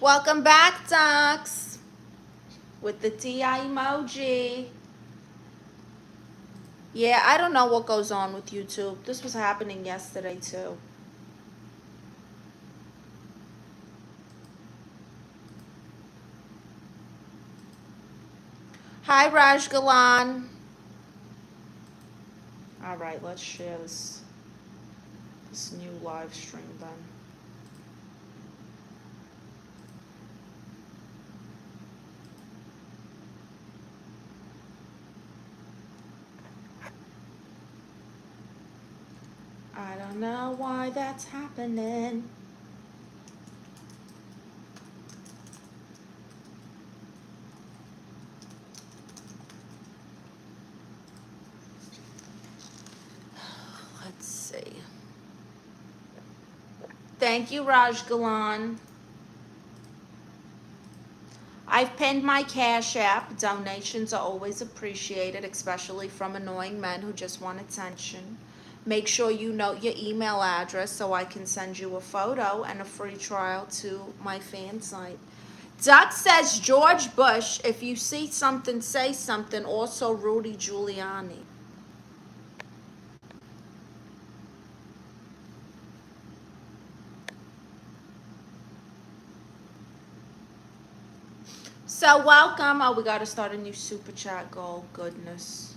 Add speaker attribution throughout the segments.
Speaker 1: Welcome back, Ducks, with the TI emoji. Yeah, I don't know what goes on with YouTube. This was happening yesterday, too. Hi, Raj Galan. All right, let's share this new live stream then. I don't know why that's happening. Let's see. Thank you, Raj Galan. I've pinned my Cash App. Donations are always appreciated, especially from annoying men who just want attention. Make sure you note your email address so I can send you a photo and a free trial to my fan site. Duck says George Bush, if you see something, say something. Also Rudy Giuliani. So welcome. Oh, we got to start a new super chat goal. Goodness.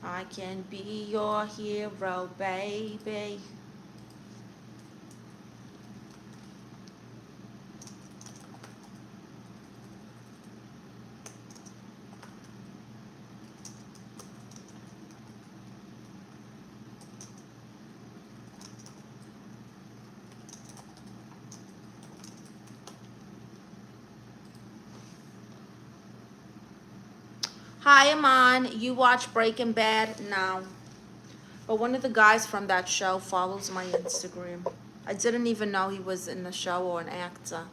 Speaker 1: I can be your hero, baby. Hi, Aman. You watch Breaking Bad? No. But one of the guys from that show follows my Instagram. I didn't even know he was in the show or an actor.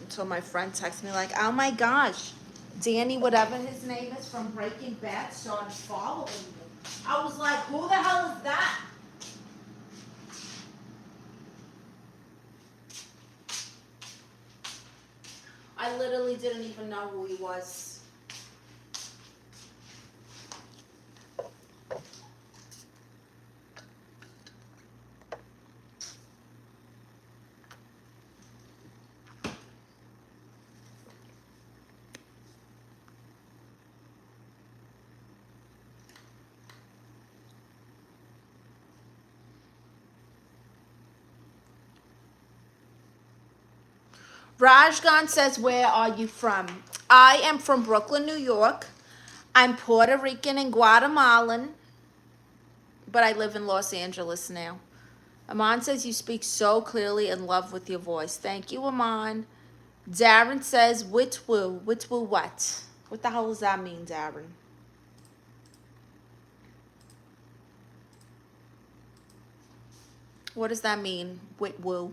Speaker 1: Until my friend texted me like, oh my gosh, Danny, whatever his name is from Breaking Bad, started following me. I was like, who the hell is that? I literally didn't even know who he was. Rajgan says, where are you from? I am from Brooklyn, New York. I'm Puerto Rican and Guatemalan, but I live in Los Angeles now. Aman says, you speak so clearly and love with your voice. Thank you, Aman. Darren says, witwoo. Witwoo what? What the hell does that mean, Darren? What does that mean, witwoo?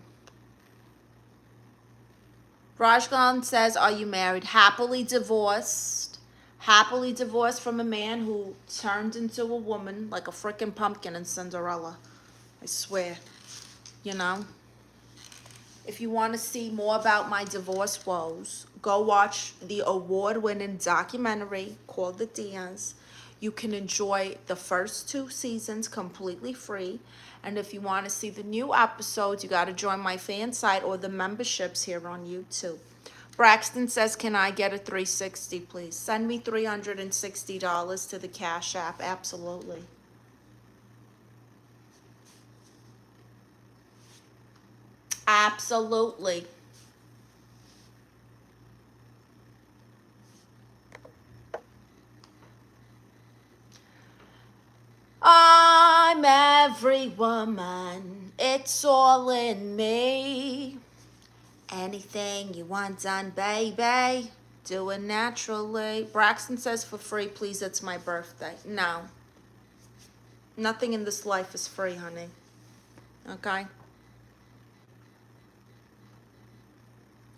Speaker 1: Rajgan says, are you married? Happily divorced. Happily divorced from a man who turned into a woman like a frickin' pumpkin in Cinderella. I swear. You know? If you want to see more about my divorce woes, go watch the award-winning documentary called The Dance. You can enjoy the first 2 seasons completely free. And if you want to see the new episodes, you got to join my fan site or the memberships here on YouTube. Braxton says, can I get a 360, please? Send me $360 to the Cash App. Absolutely. Absolutely. I'm every woman, it's all in me. Anything you want done, baby, do it naturally. Braxton says for free, please, it's my birthday. No. Nothing in this life is free, honey. Okay?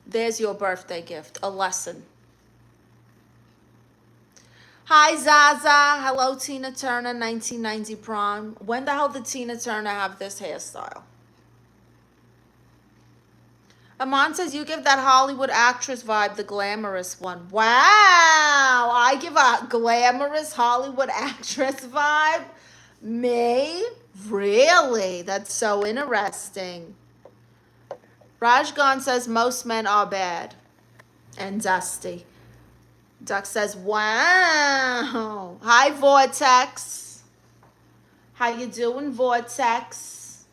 Speaker 1: There's your birthday gift, a lesson. Hi, Zaza. Hello, Tina Turner, 1990 prom. When the hell did Tina Turner have this hairstyle? Amon says, you give that Hollywood actress vibe, the glamorous one. Wow, I give a glamorous Hollywood actress vibe? Me? Really? That's so interesting. Rajgan says, most men are bad and dusty. Duck says, wow. Hi, Vortex. How you doing, Vortex?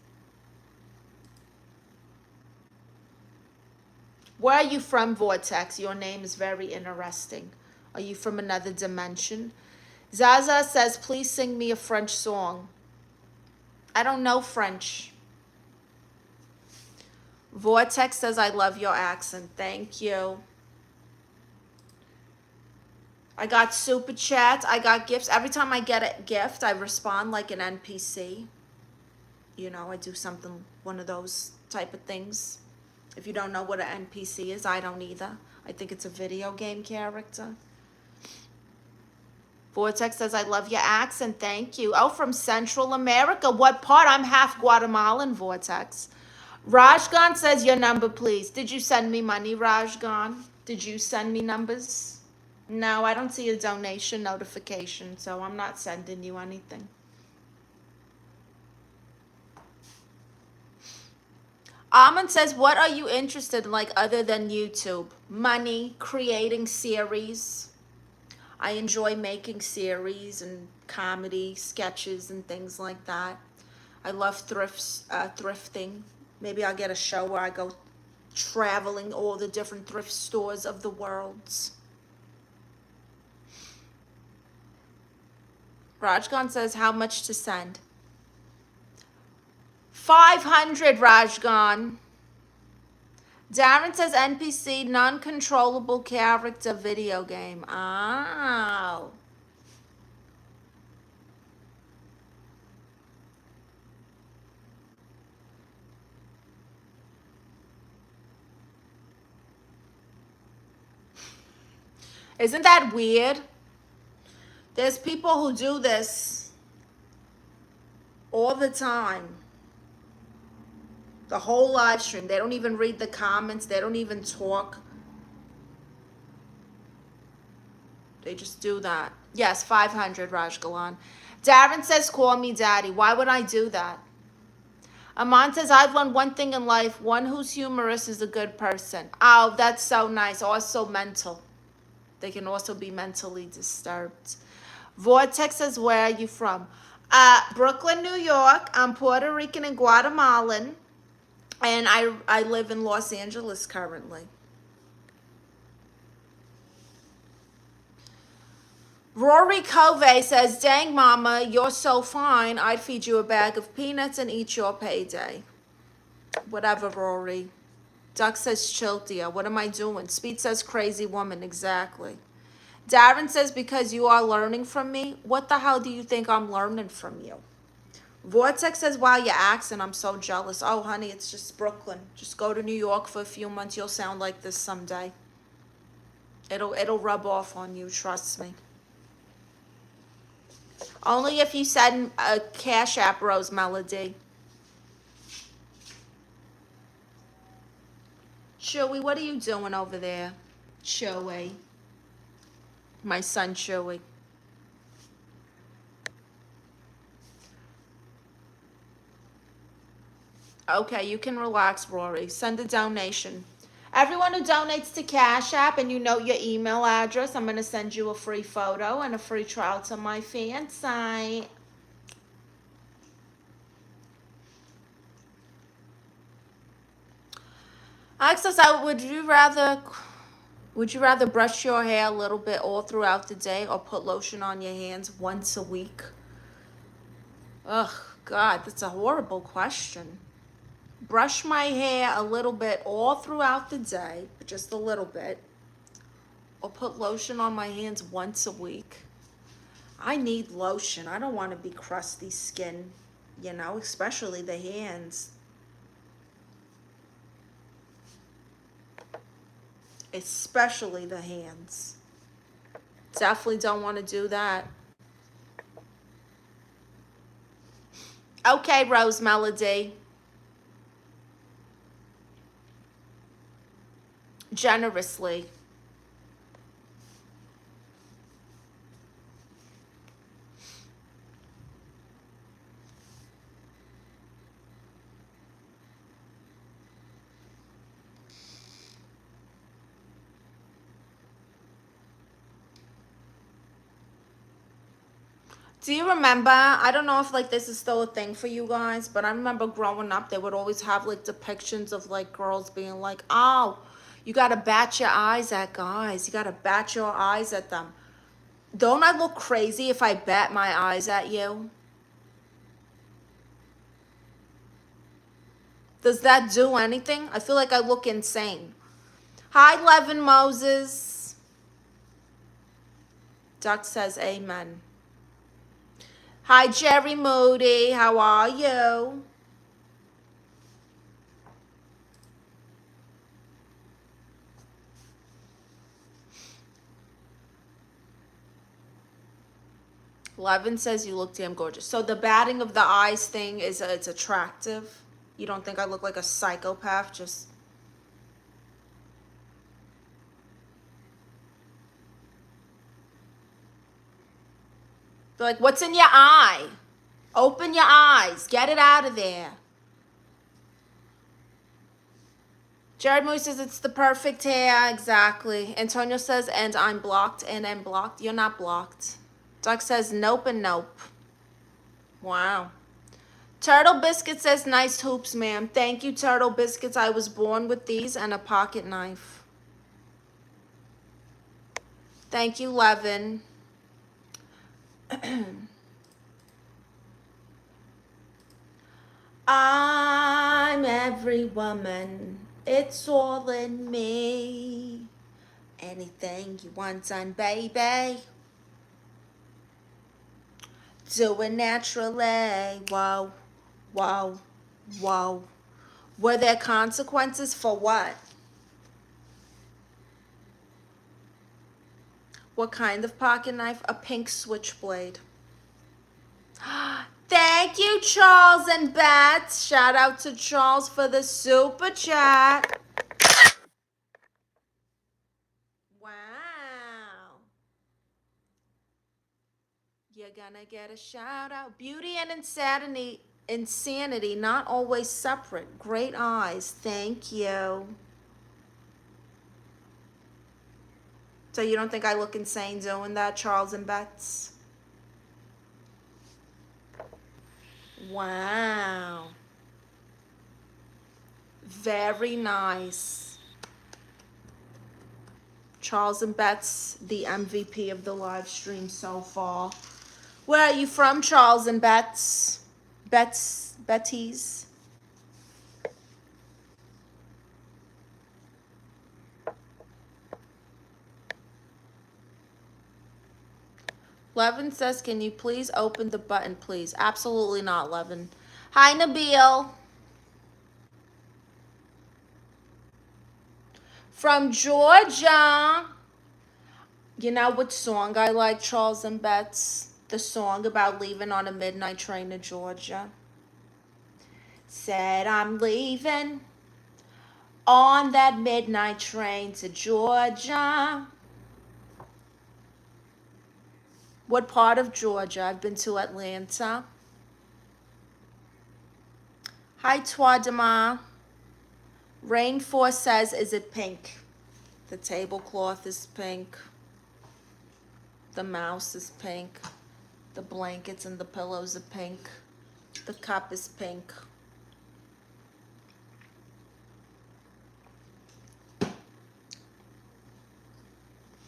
Speaker 1: Where are you from, Vortex? Your name is very interesting. Are you from another dimension? Zaza says, please sing me a French song. I don't know French. Vortex says, I love your accent. Thank you. I got super chats. I got gifts. Every time I get a gift, I respond like an NPC. You know, I do something, one of those type of things. If you don't know what an NPC is, I don't either. I think it's a video game character. Vortex says, I love your accent. Thank you. Oh, from Central America. What part? I'm half Guatemalan, Vortex. Rajgan says, your number, please. Did you send me money, Rajgan? Did you send me numbers? No, I don't see a donation notification, so I'm not sending you anything. Amon says, what are you interested in, like, other than YouTube? Money, creating series. I enjoy making series and comedy sketches and things like that. I love thrifting. Maybe I'll get a show where I go traveling all the different thrift stores of the world. Rajgan says, how much to send? 500, Rajgan. Darren says, NPC, non-controllable character video game. Oh. Isn't that weird? There's people who do this all the time. The whole live stream. They don't even read the comments. They don't even talk. They just do that. Yes, 500, Rajgalan. Darren says, call me daddy. Why would I do that? Aman says, I've learned one thing in life. One who's humorous is a good person. Oh, that's so nice. Also mental. They can also be mentally disturbed. Vortex says, where are you from? Brooklyn, New York. I'm Puerto Rican and Guatemalan. And I live in Los Angeles currently. Rory Covey says, dang, mama, you're so fine. I'd feed you a bag of peanuts and eat your payday. Whatever, Rory. Duck says, chill, dear. What am I doing? Speed says, crazy woman. Exactly. Darren says, because you are learning from me. What the hell do you think I'm learning from you? Vortex says, wow, your accent, I'm so jealous. Oh, honey, it's just Brooklyn. Just go to New York for a few months. You'll sound like this someday. It'll rub off on you, trust me. Only if you send a Cash App, Rose Melody. Chewy, what are you doing over there? Chewy. My son, Chewy. Okay, you can relax, Rory. Send a donation. Everyone who donates to Cash App and you know your email address, I'm going to send you a free photo and a free trial to my fan site. Access out, would you rather brush your hair a little bit all throughout the day or put lotion on your hands once a week? Ugh, God, that's a horrible question. Brush my hair a little bit all throughout the day, just a little bit, or put lotion on my hands once a week. I need lotion. I don't want to be crusty skin, you know, especially the hands. Especially the hands. Definitely don't want to do that. Okay, Rose Melody. Generously. Do you remember, I don't know if like this is still a thing for you guys, but I remember growing up, they would always have like depictions of like girls being like, oh, you gotta bat your eyes at guys. You gotta bat your eyes at them. Don't I look crazy if I bat my eyes at you? Does that do anything? I feel like I look insane. Hi, Levin Moses. Duck says amen. Hi, Jerry Moody. How are you? Levin says you look damn gorgeous. So the batting of the eyes thing is it's attractive. You don't think I look like a psychopath? Just like, what's in your eye? Open your eyes. Get it out of there. Jared Moose says it's the perfect hair. Exactly. Antonio says, and I'm blocked and I'm blocked. You're not blocked. Doc says nope and nope. Wow. Turtle Biscuit says nice hoops, ma'am. Thank you, Turtle Biscuits. I was born with these and a pocket knife. Thank you, Levin. I'm every woman. It's all in me. Anything you want done, baby. Do it naturally. Whoa, whoa, whoa. Were there consequences for what? What kind of pocket knife? A pink switchblade. Thank you, Charles and Bats. Shout out to Charles for the super chat. Wow. You're gonna get a shout out. Beauty and insanity, not always separate. Great eyes. Thank you. So you don't think I look insane doing that, Charles and Bets? Wow. Very nice. Charles and Bets, the MVP of the live stream so far. Where are you from, Charles and Bets? Betties? Levin says, can you please open the button, please? Absolutely not, Levin. Hi, Nabil. From Georgia. You know what song I like, Charles and Bets? The song about leaving on a midnight train to Georgia. Said I'm leaving on that midnight train to Georgia. What part of Georgia? I've been to Atlanta. Hi, Twadema. Rainforest says, is it pink? The tablecloth is pink. The mouse is pink. The blankets and the pillows are pink. The cup is pink.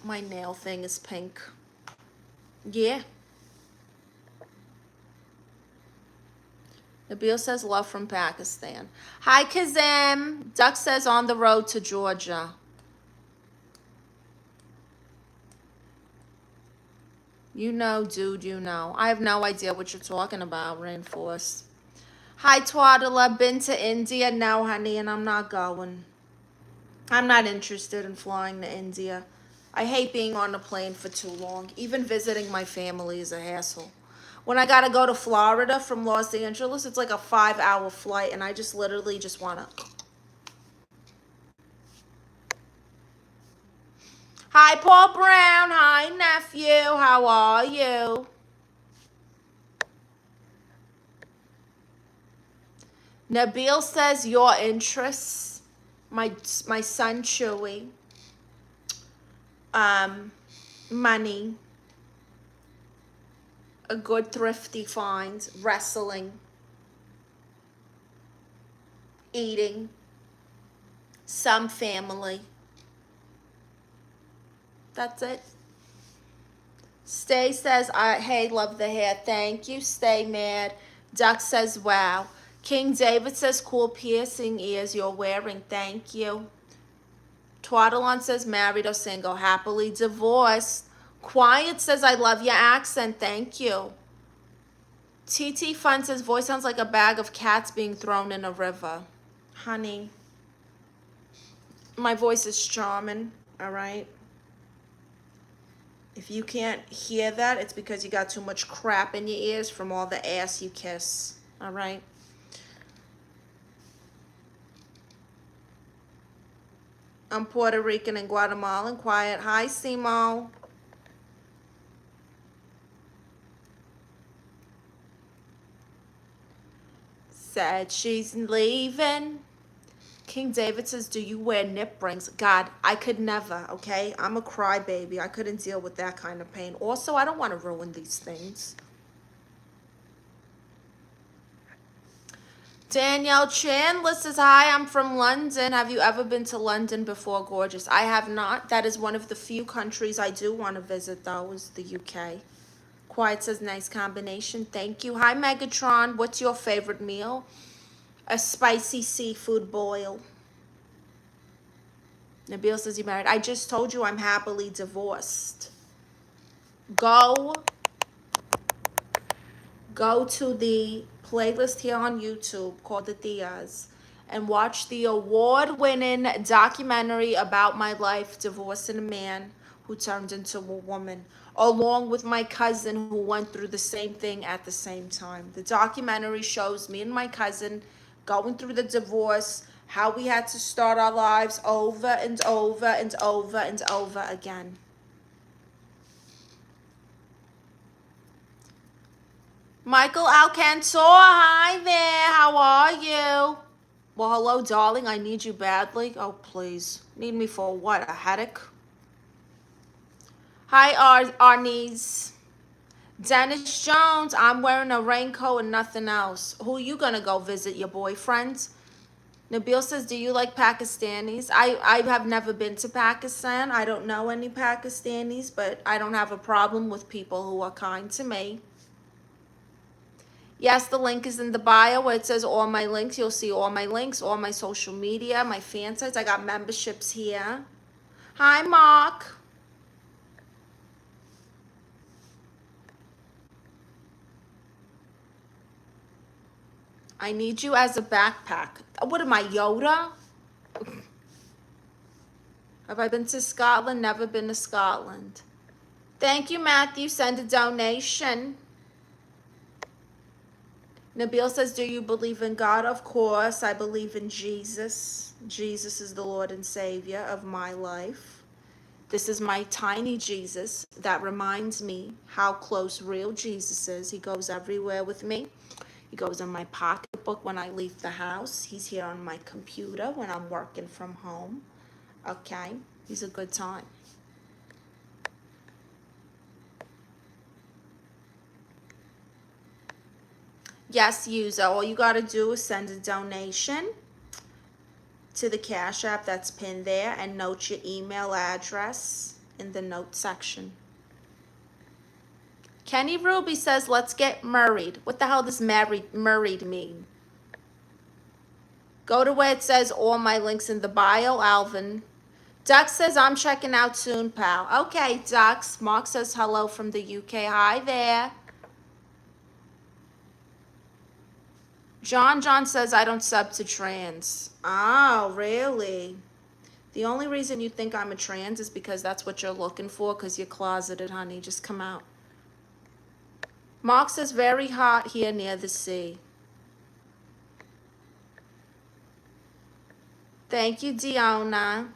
Speaker 1: My nail thing is pink. Yeah. Nabil says love from Pakistan. Hi, Kazim. Duck says on the road to Georgia. You know, dude, you know. I have no idea what you're talking about, Rainforest. Hi, Twadala. Been to India? No, honey, and I'm not going. I'm not interested in flying to India. I hate being on a plane for too long. Even visiting my family is a hassle. When I gotta go to Florida from Los Angeles, it's like a 5-hour flight, and I just literally just wanna. Hi, Paul Brown. Hi, nephew. How are you? Nabil says your interests. My son Chewy. Money. A good thrifty find. Wrestling. Eating. Some family. That's it. Stay says, hey, love the hair. Thank you. Stay mad. Duck says, wow. King David says, cool piercing ears you're wearing. Thank you. Twaddleon says, married or single. Happily divorced. Quiet says, I love your accent. Thank you. TT Fun says, voice sounds like a bag of cats being thrown in a river. Honey, my voice is charming, all right? If you can't hear that, it's because you got too much crap in your ears from all the ass you kiss, all right? I'm Puerto Rican and Guatemalan. Quiet. Hi, Simo. Said she's leaving. King David says, do you wear nip rings? God, I could never, okay? I'm a crybaby. I couldn't deal with that kind of pain. Also, I don't want to ruin these things. Danielle Chandler says, hi, I'm from London. Have you ever been to London before, gorgeous? I have not. That is one of the few countries I do want to visit, though, is the UK. Quiet says, nice combination. Thank you. Hi, Megatron. What's your favorite meal? A spicy seafood boil. Nabil says, you married. I just told you I'm happily divorced. Go to the playlist here on YouTube called The Diaz and watch the award-winning documentary about my life divorcing a man who turned into a woman, along with my cousin who went through the same thing at the same time. The documentary shows me and my cousin going through the divorce, how we had to start our lives over and over and over and over again. Michael Alcantor, hi there. How are you? Well, hello, darling. I need you badly. Oh, please. Need me for what? A headache? Hi, Arnie's. Dennis Jones, I'm wearing a raincoat and nothing else. Who are you going to go visit? Your boyfriend? Nabil says, do you like Pakistanis? I have never been to Pakistan. I don't know any Pakistanis, but I don't have a problem with people who are kind to me. Yes, the link is in the bio where it says all my links. You'll see all my links, all my social media, my fan sites. I got memberships here. Hi, Mark. I need you as a backpack. What am I, Yoda? Have I been to Scotland? Never been to Scotland. Thank you, Matthew. Send a donation. Nabil says, do you believe in God? Of course, I believe in Jesus. Jesus is the Lord and Savior of my life. This is my tiny Jesus that reminds me how close real Jesus is. He goes everywhere with me. He goes in my pocketbook when I leave the house. He's here on my computer when I'm working from home. Okay? He's a good time. Yes, user. All you got to do is send a donation to the Cash App that's pinned there and note your email address in the note section. Kenny Ruby says, let's get married. What the hell does married mean? Go to where it says all my links in the bio, Alvin. Duck says, I'm checking out soon, pal. Okay, Ducks. Mark says, hello from the UK. Hi there. John says, I don't sub to trans. Oh, really? The only reason you think I'm a trans is because that's what you're looking for, because you're closeted, honey. Just come out. Mark says, very hot here near the sea. Thank you, Deanna.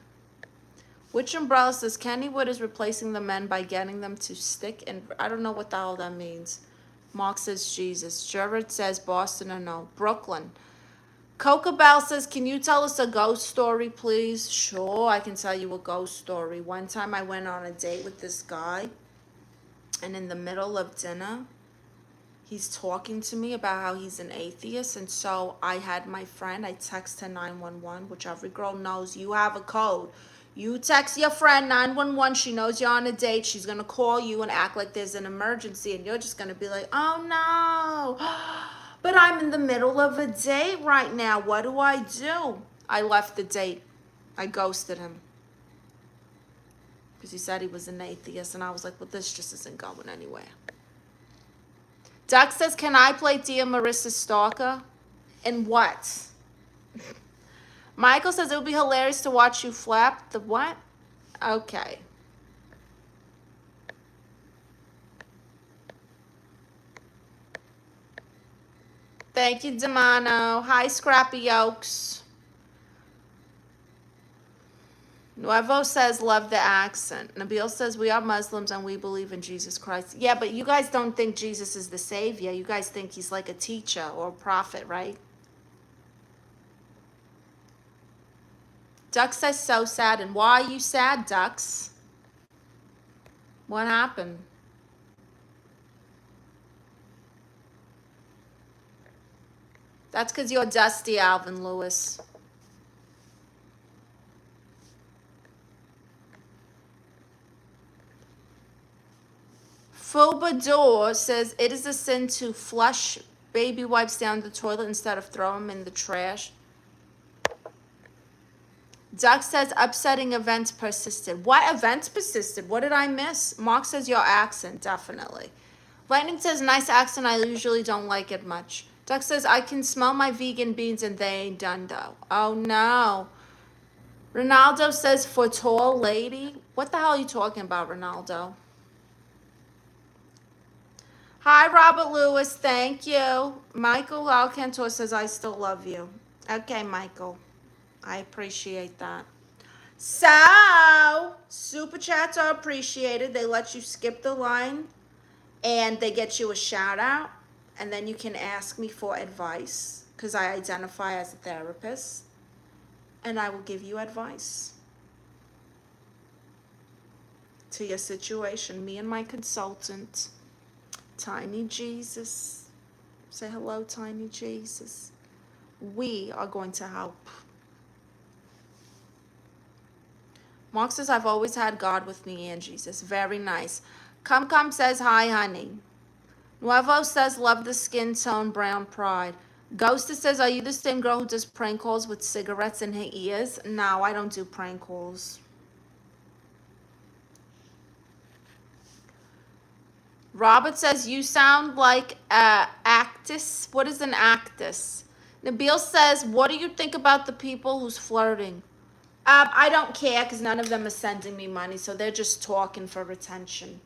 Speaker 1: Which umbrella says Kennywood is replacing the men by getting them to stick? And I don't know what the hell that means. Mark says Jesus. Jared says Boston or no. Brooklyn. Coca Bell says, can you tell us a ghost story, please? Sure, I can tell you a ghost story. One time I went on a date with this guy, and in the middle of dinner, he's talking to me about how he's an atheist. And so I had my friend, I texted 911, which every girl knows you have a code. You text your friend 911, she knows you're on a date, she's going to call you and act like there's an emergency, and you're just going to be like, oh no, but I'm in the middle of a date right now. What do? I left the date. I ghosted him because he said he was an atheist, and I was like, well, this just isn't going anywhere. Duck says, can I play Dear Marisa Stalker? And what? Michael says, it would be hilarious to watch you flap. The what? Okay. Thank you, Demano. Hi, Scrappy Yolks. Nuevo says, love the accent. Nabil says, we are Muslims and we believe in Jesus Christ. Yeah, but you guys don't think Jesus is the savior. You guys think he's like a teacher or a prophet, right? Duck says, so sad. And why are you sad, Ducks? What happened? That's because you're dusty, Alvin Lewis. Fobador says, it is a sin to flush baby wipes down the toilet instead of throw them in the trash. Doug says, upsetting events persisted. What events persisted? What did I miss? Mark says, your accent, definitely. Lightning says, nice accent. I usually don't like it much. Doug says, I can smell my vegan beans and they ain't done though. Oh no. Ronaldo says, for tall lady. What the hell are you talking about, Ronaldo? Hi, Robert Lewis. Thank you. Michael Alcantor says, I still love you. Okay, Michael. I appreciate that. So, super chats are appreciated. They let you skip the line and they get you a shout out. And then you can ask me for advice because I identify as a therapist and I will give you advice to your situation. Me and my consultant, Tiny Jesus. Say hello, Tiny Jesus. We are going to help. Mark says, I've always had God with me and Jesus. Very nice. Come says, hi, honey. Nuevo says, love the skin tone, brown pride. Ghosta says, are you the same girl who does prank calls with cigarettes in her ears? No, I don't do prank calls. Robert says, you sound like actus. What is an actus? Nabil says, what do you think about the people who's flirting? I don't care because none of them are sending me money, so they're just talking for attention.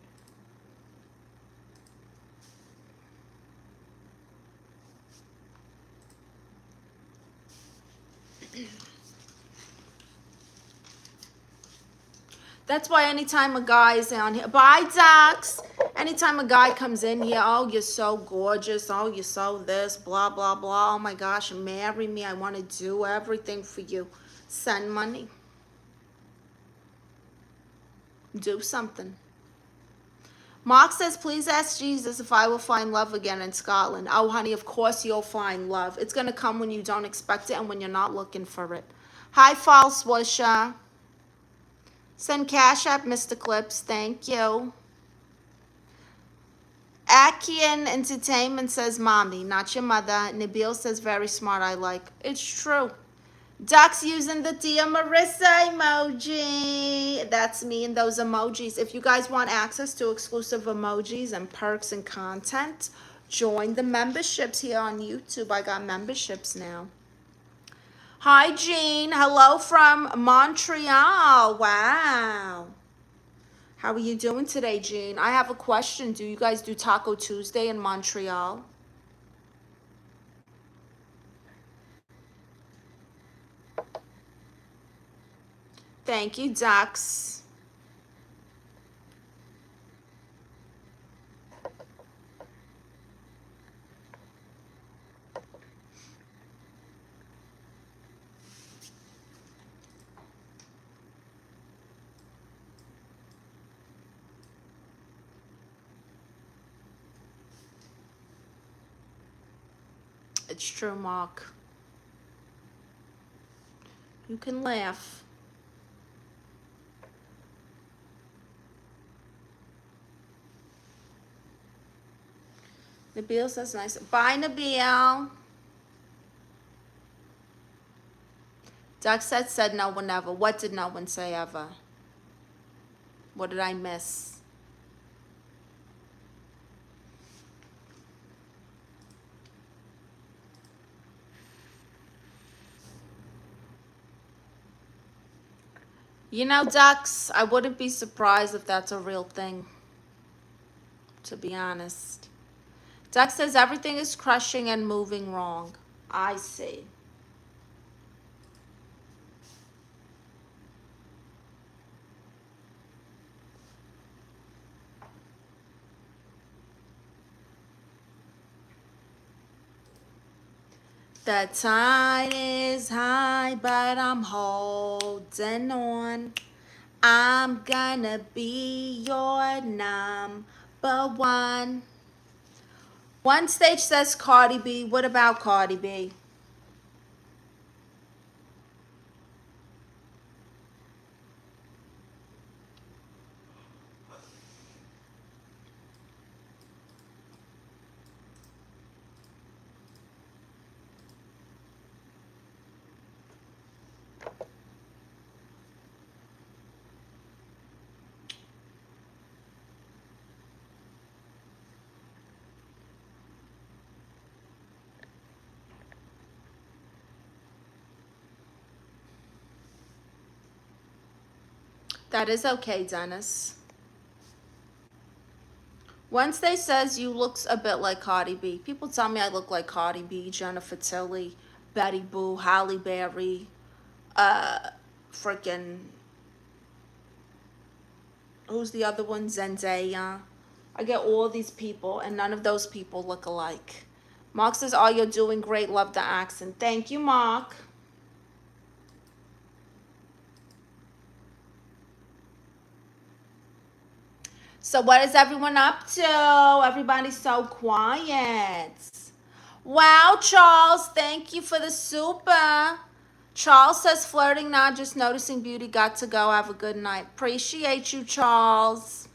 Speaker 1: That's why anytime a guy is on here, bye, Dax. Anytime a guy comes in here, oh, you're so gorgeous. Oh, you're so this, blah, blah, blah. Oh, my gosh, marry me. I want to do everything for you. Send money. Do something. Mark says, please ask Jesus if I will find love again in Scotland. Oh, honey, of course you'll find love. It's going to come when you don't expect it and when you're not looking for it. Hi, False Wisha. Send cash app, Mr. Clips. Thank you. Akian Entertainment says, mommy, not your mother. Nabil says, very smart, I like. It's true. Duck's using the Dear Marisa emoji. That's me and those emojis. If you guys want access to exclusive emojis and perks and content, join the memberships here on YouTube. I got memberships now. Hi, Jean. Hello from Montreal. Wow. How are you doing today, Jean? I have a question. Do you guys do Taco Tuesday in Montreal? Thank you, Dax. It's true, Mark. You can laugh. Nabil says nice. Bye, Nabil. Doug said no one ever. What did no one say ever? What did I miss? You know, Ducks, I wouldn't be surprised if that's a real thing, to be honest. Duck says everything is crushing and moving wrong. I see. The tide is high, but I'm holding on. I'm gonna be your number one. One stage says Cardi B. What about Cardi B? That is okay, Dennis. Wednesday says you looks a bit like Cardi B. People tell me I look like Cardi B, Jennifer Tilly, Betty Boo, Halle Berry, freaking, who's the other one? Zendaya. I get all these people, and none of those people look alike. Mark says, oh, you're doing great. Love the accent. Thank you, Mark. So what is everyone up to? Everybody's so quiet. Wow, Charles, thank you for the super. Charles says flirting, not just noticing beauty. Got to go. Have a good night. Appreciate you, Charles.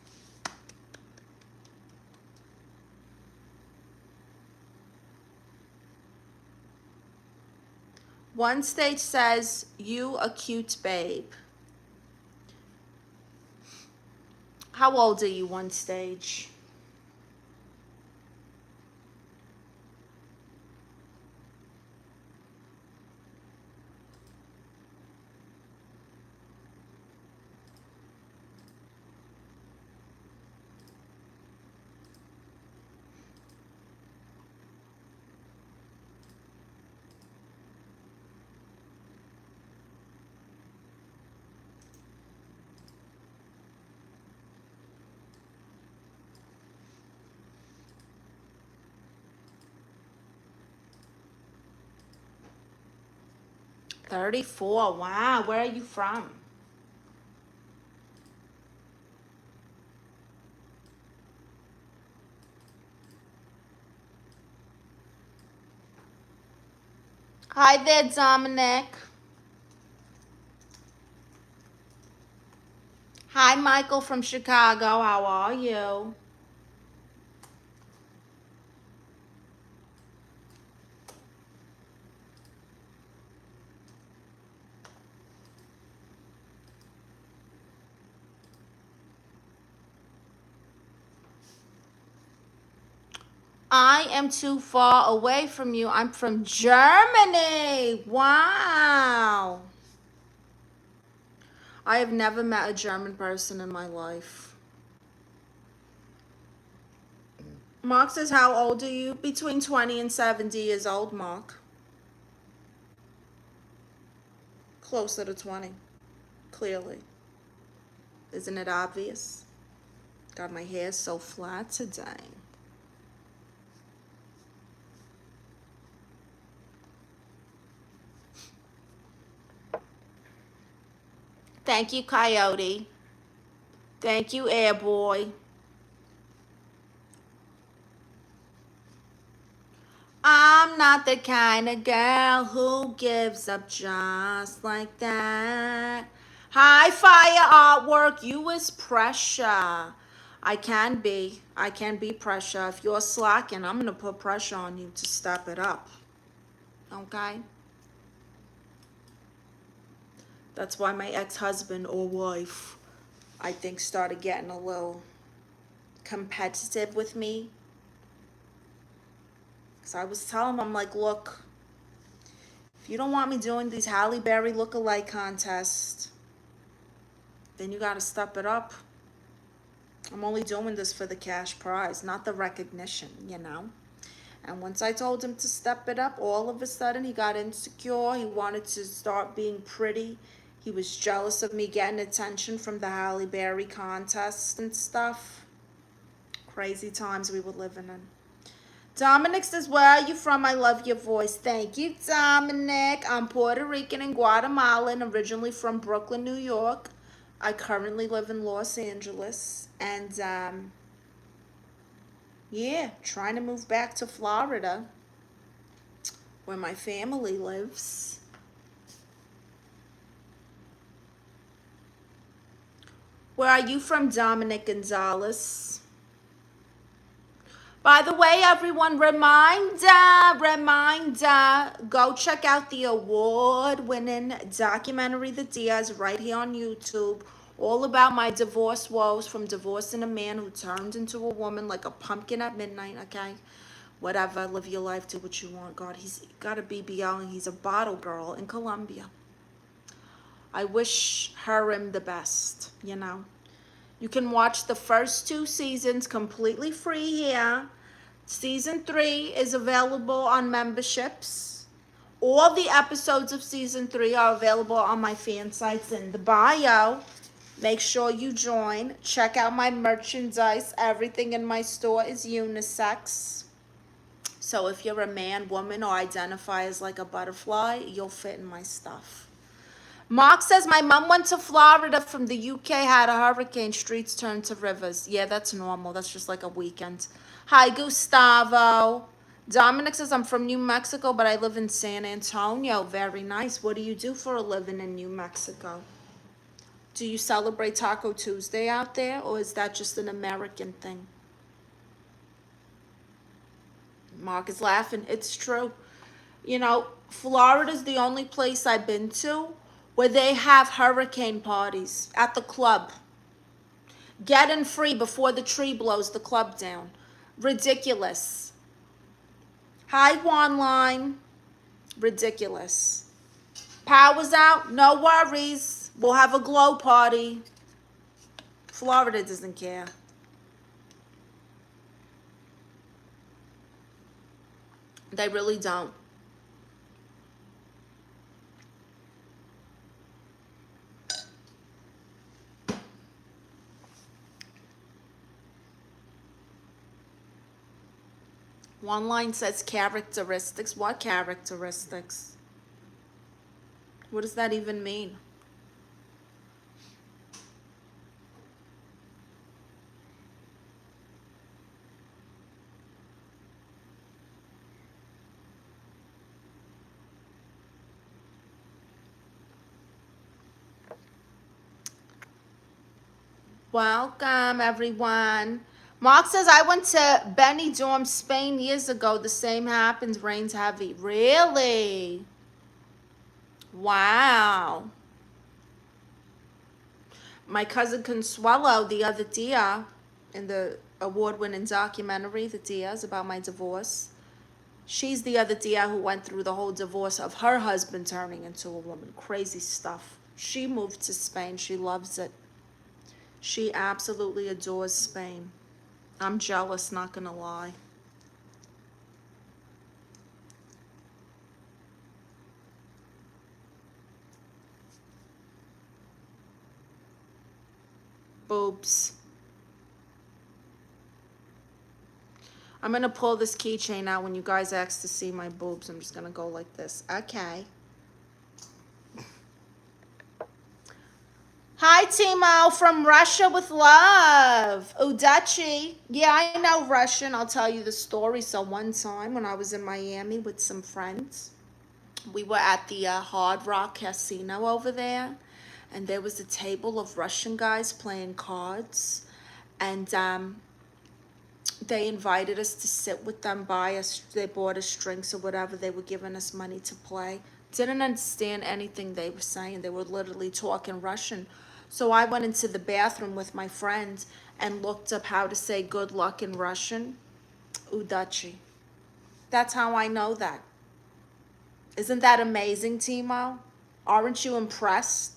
Speaker 1: One stage says, you a cute babe. How old are you, One stage? $34. Wow, where are you from? Hi there, Dominic. Hi, Michael from Chicago. How are you? I am too far away from you. I'm from Germany. Wow. I have never met a German person in my life. Mark says, how old are you? Between 20 and 70 years old, Mark. Closer to 20, clearly. Isn't it obvious? God, my hair's so flat today. Thank you, Coyote. Thank you, Airboy. I'm not the kind of girl who gives up just like that. High fire artwork, you is pressure. I can be pressure. If you're slacking, I'm gonna put pressure on you to step it up. Okay? That's why my ex-husband or wife, I think, started getting a little competitive with me. Because I was telling him, I'm like, look, if you don't want me doing these Halle Berry look-alike contests, then you got to step it up. I'm only doing this for the cash prize, not the recognition, you know? And once I told him to step it up, all of a sudden he got insecure. He wanted to start being pretty. He was jealous of me getting attention from the Halle Berry contests and stuff. Crazy times we were living in. Dominic says, where are you from? I love your voice. Thank you, Dominic. I'm Puerto Rican and Guatemalan, originally from Brooklyn, New York. I currently live in Los Angeles. And, yeah, trying to move back to Florida, where my family lives. Where are you from, Dominic Gonzalez? By the way, everyone, reminder, go check out the award-winning documentary, The Diaz, right here on YouTube. All about my divorce woes, from divorcing a man who turned into a woman like a pumpkin at midnight, okay? Whatever, live your life, do what you want. God, he's got a BBL and he's a bottle girl in Colombia. I wish him the best, you know? You can watch the first 2 seasons completely free here. Season 3 is available on memberships. All the episodes of Season 3 are available on my fan sites in the bio. Make sure you join. Check out my merchandise. Everything in my store is unisex. So if you're a man, woman, or identify as like a butterfly, you'll fit in my stuff. Mark says, my mom went to Florida from the UK, had a hurricane, streets turned to rivers. Yeah, that's normal. That's just like a weekend. Hi, Gustavo. Dominic says, I'm from New Mexico, but I live in San Antonio. Very nice. What do you do for a living in New Mexico? Do you celebrate Taco Tuesday out there, or is that just an American thing? Mark is laughing. It's true. You know, Florida's the only place I've been to where they have hurricane parties at the club. Get in free before the tree blows the club down. Ridiculous. Hi, Juan Line. Ridiculous. Power's out. No worries. We'll have a glow party. Florida doesn't care. They really don't. One line says characteristics. What characteristics? What does that even mean? Welcome, everyone. Mark says, I went to Benidorm, Spain years ago. The same happens. Rains heavy. Really? Wow. My cousin Consuelo the other day in the award-winning documentary, The Diaz, about my divorce. She's the other day who went through the whole divorce of her husband turning into a woman. Crazy stuff. She moved to Spain. She loves it. She absolutely adores Spain. I'm jealous, not gonna lie. Boobs. I'm gonna pull this keychain out when you guys ask to see my boobs. I'm just gonna go like this. Okay. Hi, Timo from Russia with love. Udachi. Yeah, I know Russian. I'll tell you the story. So one time when I was in Miami with some friends, we were at the Hard Rock Casino over there, and there was a table of Russian guys playing cards, and they invited us to sit with them, buy us, they bought us drinks or whatever. They were giving us money to play. Didn't understand anything they were saying. They were literally talking Russian. So I went into the bathroom with my friend and looked up how to say good luck in Russian. Udachi. That's how I know that. Isn't that amazing, Timo? Aren't you impressed?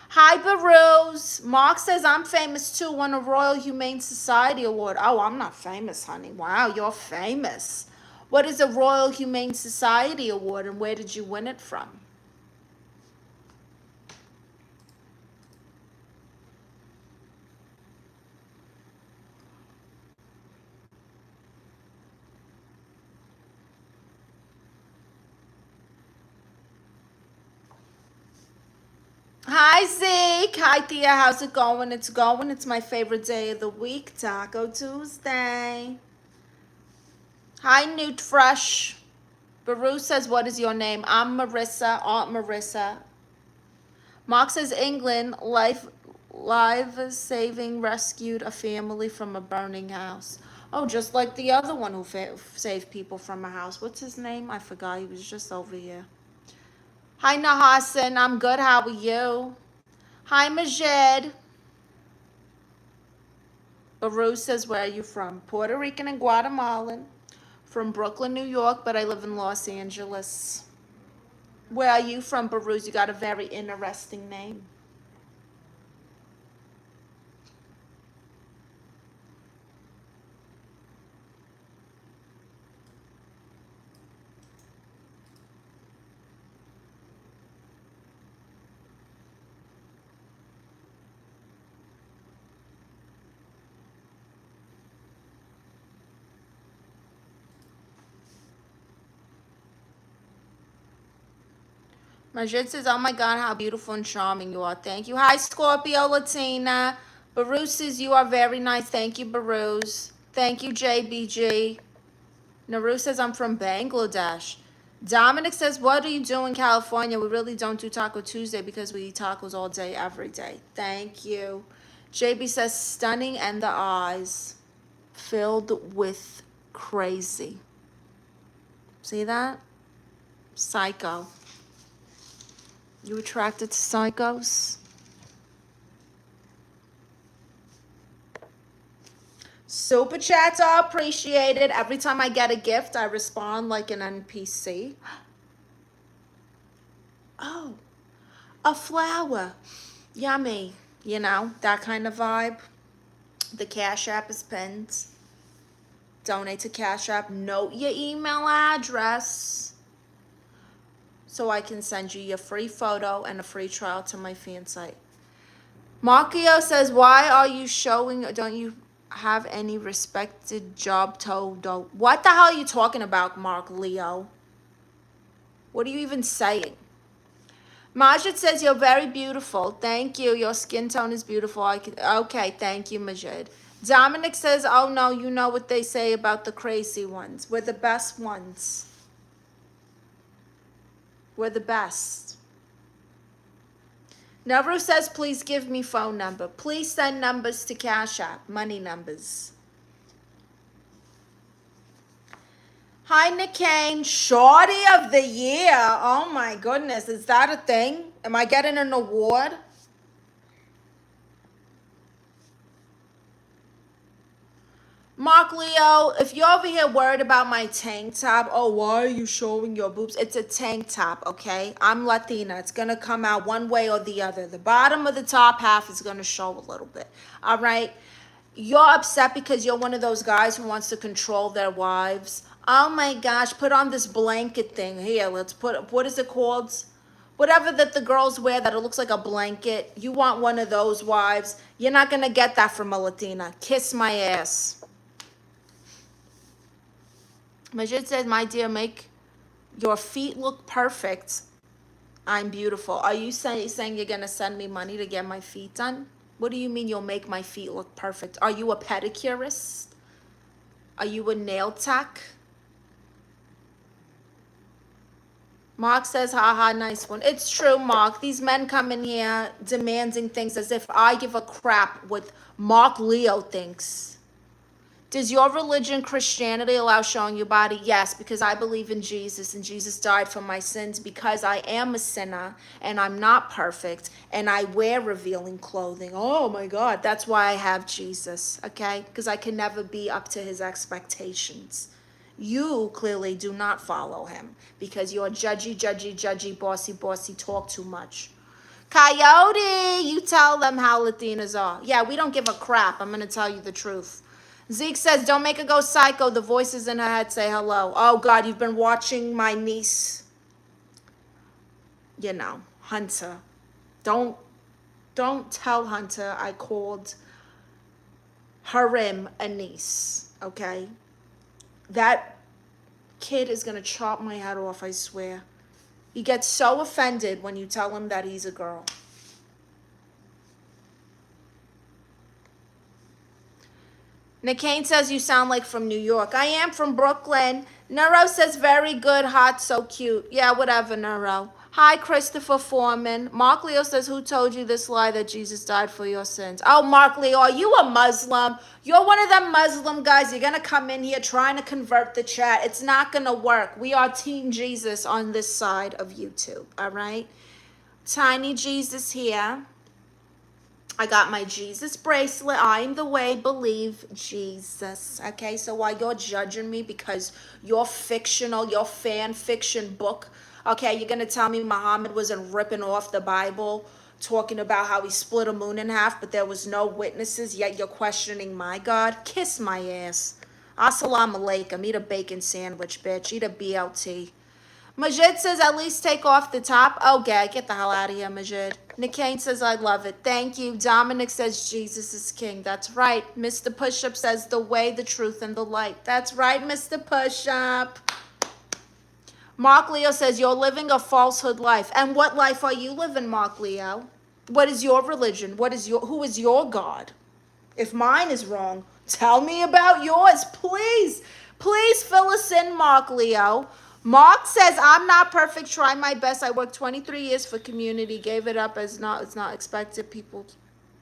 Speaker 1: Hi, Baruz. Mark says, I'm famous too, won a Royal Humane Society Award. Oh, I'm not famous, honey. Wow, you're famous. What is a Royal Humane Society Award, and where did you win it from? Hi, Zeke. Hi, Thea. How's it going? It's going. It's my favorite day of the week, Taco Tuesday. Hi, Newt Fresh. Baru says, what is your name? I'm Marisa, Aunt Marisa. Mark says, England, live saving rescued a family from a burning house. Oh, just like the other one who saved people from a house. What's his name? I forgot. He was just over here. Hi, Nahasan. I'm good. How are you? Hi, Majid. Baru says, where are you from? Puerto Rican and Guatemalan. From Brooklyn, New York, but I live in Los Angeles. Where are you from, Baruz? You got a very interesting name. Majid says, oh my God, how beautiful and charming you are. Thank you. Hi, Scorpio Latina. Baruz says, you are very nice. Thank you, Baruz. Thank you, JBG. Naru says, I'm from Bangladesh. Dominic says, what do you do in California? We really don't do Taco Tuesday because we eat tacos all day, every day. Thank you. JB says, stunning, and the eyes filled with crazy. See that? Psycho. You attracted to psychos? Super chats are appreciated. Every time I get a gift, I respond like an NPC. Oh, a flower. Yummy. You know, that kind of vibe. The Cash App is pinned. Donate to Cash App. Note your email address so I can send you your free photo and a free trial to my fan site. Markio says, why are you showing, don't you have any respected job told? What the hell are you talking about, Mark Leo? What are you even saying? Majid says, you're very beautiful. Thank you. Your skin tone is beautiful. Okay, thank you, Majid. Dominic says, oh no, you know what they say about the crazy ones. We're the best ones. We're the best. Navru says, please give me phone number. Please send numbers to Cash App, money numbers. Hi, Nick Kane, Shorty of the Year. Oh my goodness, is that a thing? Am I getting an award? Mark Leo, if you're over here worried about my tank top, oh, why are you showing your boobs? It's a tank top, okay? I'm Latina. It's going to come out one way or the other. The bottom of the top half is going to show a little bit, all right? You're upset because you're one of those guys who wants to control their wives. Oh, my gosh, put on this blanket thing. Here, let's put, what is it called? Whatever that the girls wear that it looks like a blanket. You want one of those wives. You're not going to get that from a Latina. Kiss my ass. Majid says, my dear, make your feet look perfect. I'm beautiful. Are you saying you're going to send me money to get my feet done? What do you mean you'll make my feet look perfect? Are you a pedicurist? Are you a nail tech? Mark says, haha, nice one. It's true, Mark. These men come in here demanding things as if I give a crap what Mark Leo thinks. Does your religion, Christianity, allow showing your body? Yes, because I believe in Jesus and Jesus died for my sins because I am a sinner and I'm not perfect and I wear revealing clothing. Oh my God, that's why I have Jesus, okay? Because I can never be up to his expectations. You clearly do not follow him because you're judgy, bossy, talk too much. Coyote, you tell them how Latinas are. Yeah, we don't give a crap. I'm going to tell you the truth. Zeke says, don't make her go psycho. The voices in her head say hello. Oh, God, you've been watching my niece, you know, Hunter. Don't tell Hunter I called Harim a niece, okay? That kid is going to chop my head off, I swear. He gets so offended when you tell him that he's a girl. Nikane says you sound like from New York. I am from Brooklyn. Neuro says very good, hot, so cute. Yeah, whatever, Neuro. Hi, Christopher Foreman. Mark Leo says, who told you this lie that Jesus died for your sins? Oh, Mark Leo, are you a Muslim? You're one of them Muslim guys. You're going to come in here trying to convert the chat. It's not going to work. We are Team Jesus on this side of YouTube, all right? Tiny Jesus here. I got my Jesus bracelet. I am the way, believe Jesus. Okay, so while you're judging me because your fictional, your fan fiction book, okay, you're going to tell me Muhammad wasn't ripping off the Bible, talking about how he split a moon in half, but there was no witnesses, yet you're questioning my God? Kiss my ass. Assalamu alaikum. Eat a bacon sandwich, bitch. Eat a BLT. Majid says, at least take off the top. Okay, get the hell out of here, Majid. Nikane says, I love it. Thank you. Dominic says, Jesus is king. That's right. Mr. Pushup says, the way, the truth, and the light. That's right, Mr. Pushup. Mark Leo says, you're living a falsehood life. And what life are you living, Mark Leo? What is your religion? Who is your God? If mine is wrong, tell me about yours, please. Please fill us in, Mark Leo. Mark says, I'm not perfect, try my best. I worked 23 years for community, gave it up as it's not expected. People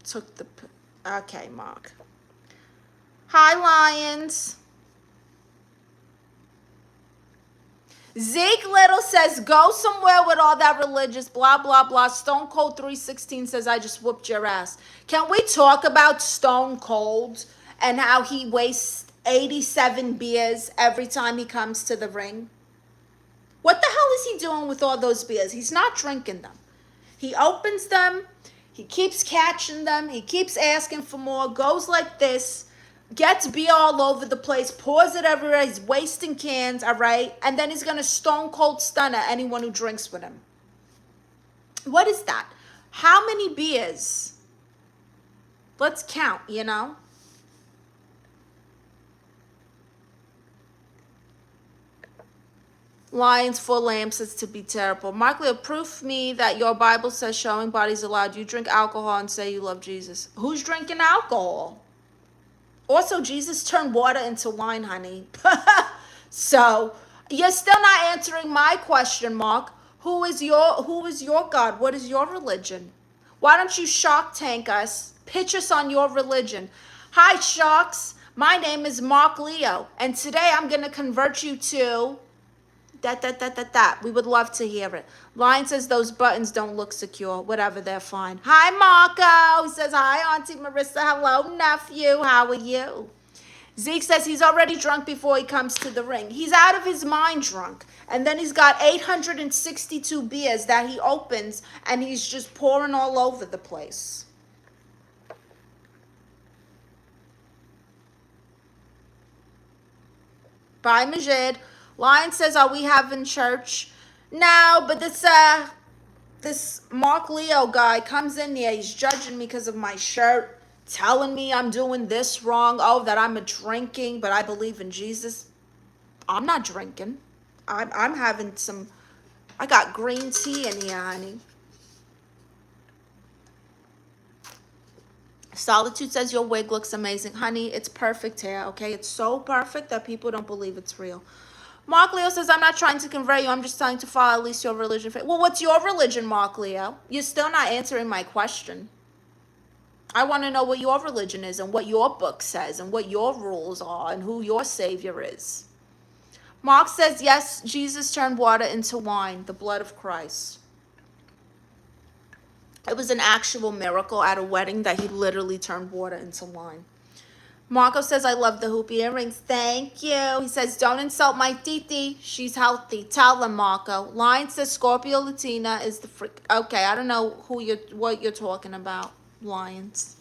Speaker 1: took the, okay, Mark. Hi, Lions. Zeke Little says, go somewhere with all that religious, blah, blah, blah. Stone Cold 316 says, I just whooped your ass. Can we talk about Stone Cold and how he wastes 87 beers every time he comes to the ring? What the hell is he doing with all those beers? He's not drinking them. He opens them. He keeps catching them. He keeps asking for more. Goes like this. Gets beer all over the place. Pours it everywhere. He's wasting cans, all right? And then he's going to stone cold stun at anyone who drinks with him. What is that? How many beers? Let's count, you know? Lions for lamps is to be terrible. Mark Leo, proof me that your Bible says showing bodies allowed. You drink alcohol and say you love Jesus. Who's drinking alcohol? Also, Jesus turned water into wine, honey. So, you're still not answering my question, Mark. Who is your God? What is your religion? Why don't you Shark Tank us? Pitch us on your religion. Hi, Sharks. My name is Mark Leo, and today I'm going to convert you to that. We would love to hear it. Lion says those buttons don't look secure. Whatever, they're fine. Hi, Marco. He says, hi, Auntie Marisa. Hello, nephew. How are you? Zeke says he's already drunk before he comes to the ring. He's out of his mind drunk. And then he's got 862 beers that he opens and he's just pouring all over the place. Bye, Majid. Lion says, are we having church? No, but this Mark Leo guy comes in here. He's judging me because of my shirt, telling me I'm doing this wrong. Oh, that I'm drinking, but I believe in Jesus. I'm not drinking. I'm having some, I got green tea in here, honey. Solitude says your wig looks amazing. Honey, it's perfect hair, okay? It's so perfect that people don't believe it's real. Mark Leo says, I'm not trying to convert you. I'm just trying to follow at least your religion. Well, what's your religion, Mark Leo? You're still not answering my question. I want to know what your religion is and what your book says and what your rules are and who your savior is. Mark says, yes, Jesus turned water into wine, the blood of Christ. It was an actual miracle at a wedding that he literally turned water into wine. Marco says, I love the hoop earrings. Thank you. He says, don't insult my titi. She's healthy. Tell them, Marco. Lion says, Scorpio Latina is the freak. Okay, I don't know what you're talking about, Lions.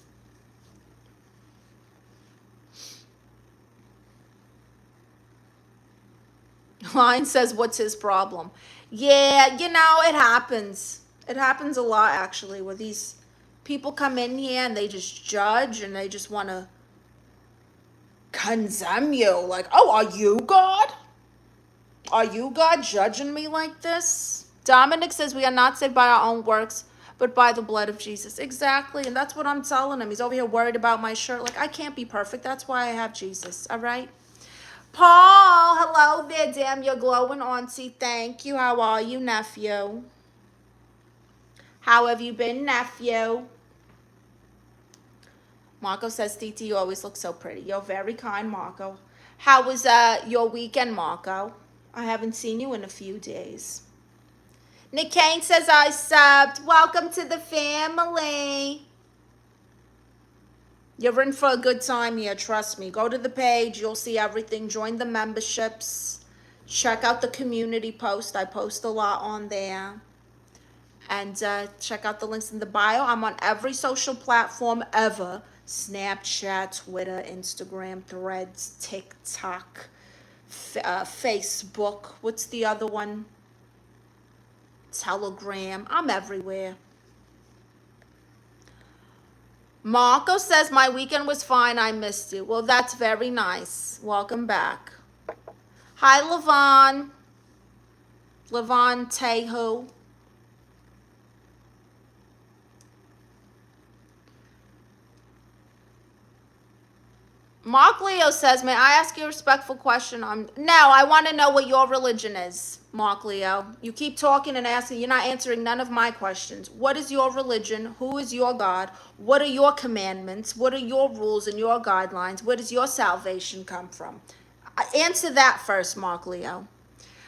Speaker 1: Lion says, what's his problem? Yeah, you know, it happens. It happens a lot, actually, where these people come in here and they just judge and they just want to condemn you. Like, oh, are you God? Are you God judging me like this? Dominic says we are not saved by our own works, but by the blood of Jesus. Exactly, and that's what I'm telling him. He's over here worried about my shirt. Like, I can't be perfect. That's why I have Jesus, all right? Paul, hello there, damn, you're glowing, auntie. Thank you. How are you, nephew? How have you been, nephew? Marco says, Titi, you always look so pretty. You're very kind, Marco. How was your weekend, Marco? I haven't seen you in a few days. Nick Kane says, I subbed. Welcome to the family. You're in for a good time here, trust me. Go to the page. You'll see everything. Join the memberships. Check out the community post. I post a lot on there. And check out the links in the bio. I'm on every social platform ever. Snapchat, Twitter, Instagram, Threads, TikTok, Facebook. What's the other one? Telegram. I'm everywhere. Marco says, my weekend was fine. I missed you. Well, that's very nice. Welcome back. Hi, Levon. Levon Tehu. Mark Leo says, may I ask you a respectful question? No, I want to know what your religion is, Mark Leo. You keep talking and asking. You're not answering none of my questions. What is your religion? Who is your God? What are your commandments? What are your rules and your guidelines? Where does your salvation come from? Answer that first, Mark Leo.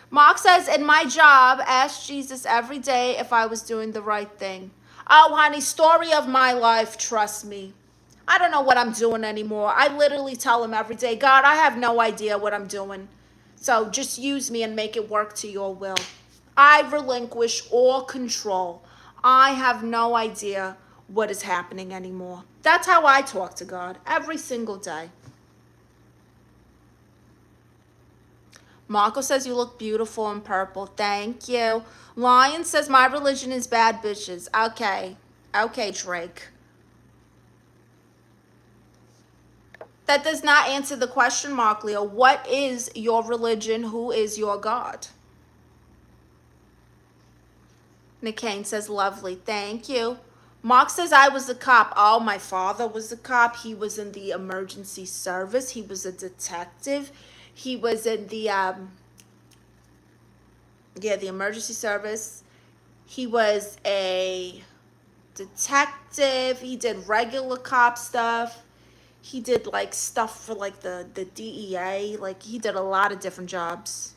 Speaker 1: Mark says, in my job, ask Jesus every day if I was doing the right thing. Oh, honey, story of my life, trust me. I don't know what I'm doing anymore. I literally tell him every day, God, I have no idea what I'm doing. So just use me and make it work to your will. I relinquish all control. I have no idea what is happening anymore. That's how I talk to God every single day. Marco says you look beautiful in purple. Thank you. Lion says my religion is bad bitches. Okay. Okay, Drake. That does not answer the question, Mark Leo. What is your religion? Who is your God? Nick Kane says, lovely. Thank you. Mark says, I was a cop. Oh, my father was a cop. He was in the emergency service. He was a detective. He was in the, the emergency service. He was a detective. He did regular cop stuff. He did like stuff for like the DEA. Like he did a lot of different jobs.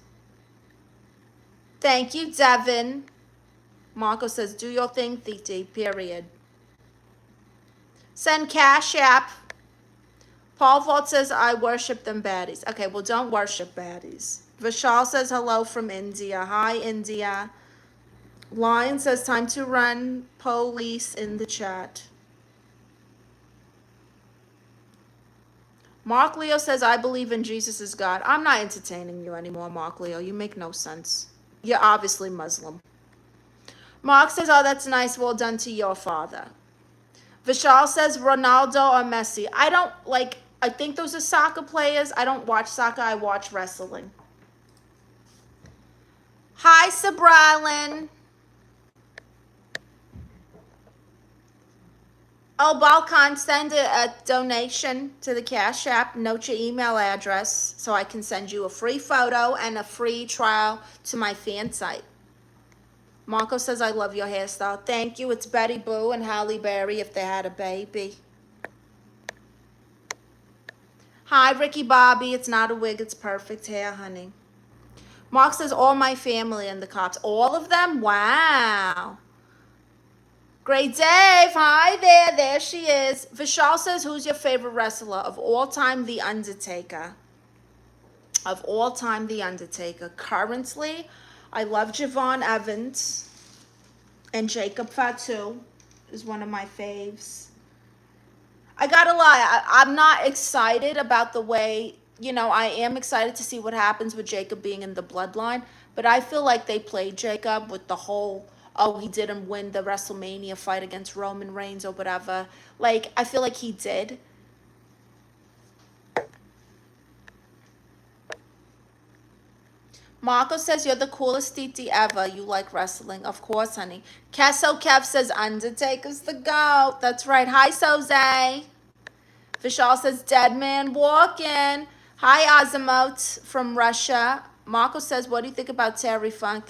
Speaker 1: Thank you, Devin. Marco says, do your thing, Titi, period. Send Cash App. Paul Vault says, I worship them baddies. Okay, well, don't worship baddies. Vishal says, hello from India. Hi, India. Lion says, time to run police in the chat. Mark Leo says, I believe in Jesus as God. I'm not entertaining you anymore, Mark Leo. You make no sense. You're obviously Muslim. Mark says, oh, that's nice. Well done to your father. Vishal says, Ronaldo or Messi. I think those are soccer players. I don't watch soccer. I watch wrestling. Hi, Sabralin. Oh, Balkan, send a donation to the Cash App. Note your email address so I can send you a free photo and a free trial to my fan site. Marco says, I love your hairstyle. Thank you. It's Betty Boo and Halle Berry if they had a baby. Hi, Ricky Bobby. It's not a wig. It's perfect hair, honey. Mark says, all my family and the cops. All of them? Wow. Great Dave. Hi there. There she is. Vishal says, who's your favorite wrestler of all time? The Undertaker. Of all time, The Undertaker. Currently, I love Javon Evans. And Jacob Fatu is one of my faves. I gotta lie, I'm not excited about the way, I am excited to see what happens with Jacob being in the bloodline, but I feel like they played Jacob with the whole, oh, he didn't win the WrestleMania fight against Roman Reigns or whatever. Like, I feel like he did. Marco says, you're the coolest Titi ever. You like wrestling. Of course, honey. Kesso Kev says, Undertaker's the GOAT. That's right. Hi, Soze. Vishal says, dead man walking. Hi, Azamot from Russia. Marco says, what do you think about Terry Funk?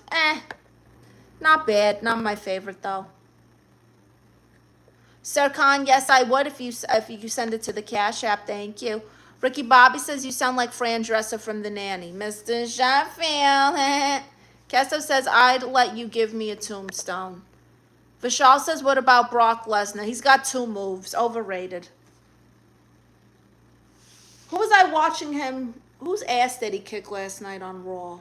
Speaker 1: Not bad. Not my favorite, though. Sir Khan, yes, I would if you send it to the Cash App. Thank you. Ricky Bobby says, you sound like Fran Dresser from The Nanny. Mr. Sheffield. Kesto says, I'd let you give me a tombstone. Vishal says, what about Brock Lesnar? He's got 2 moves. Overrated. Who was I watching him? Whose ass did he kick last night on Raw?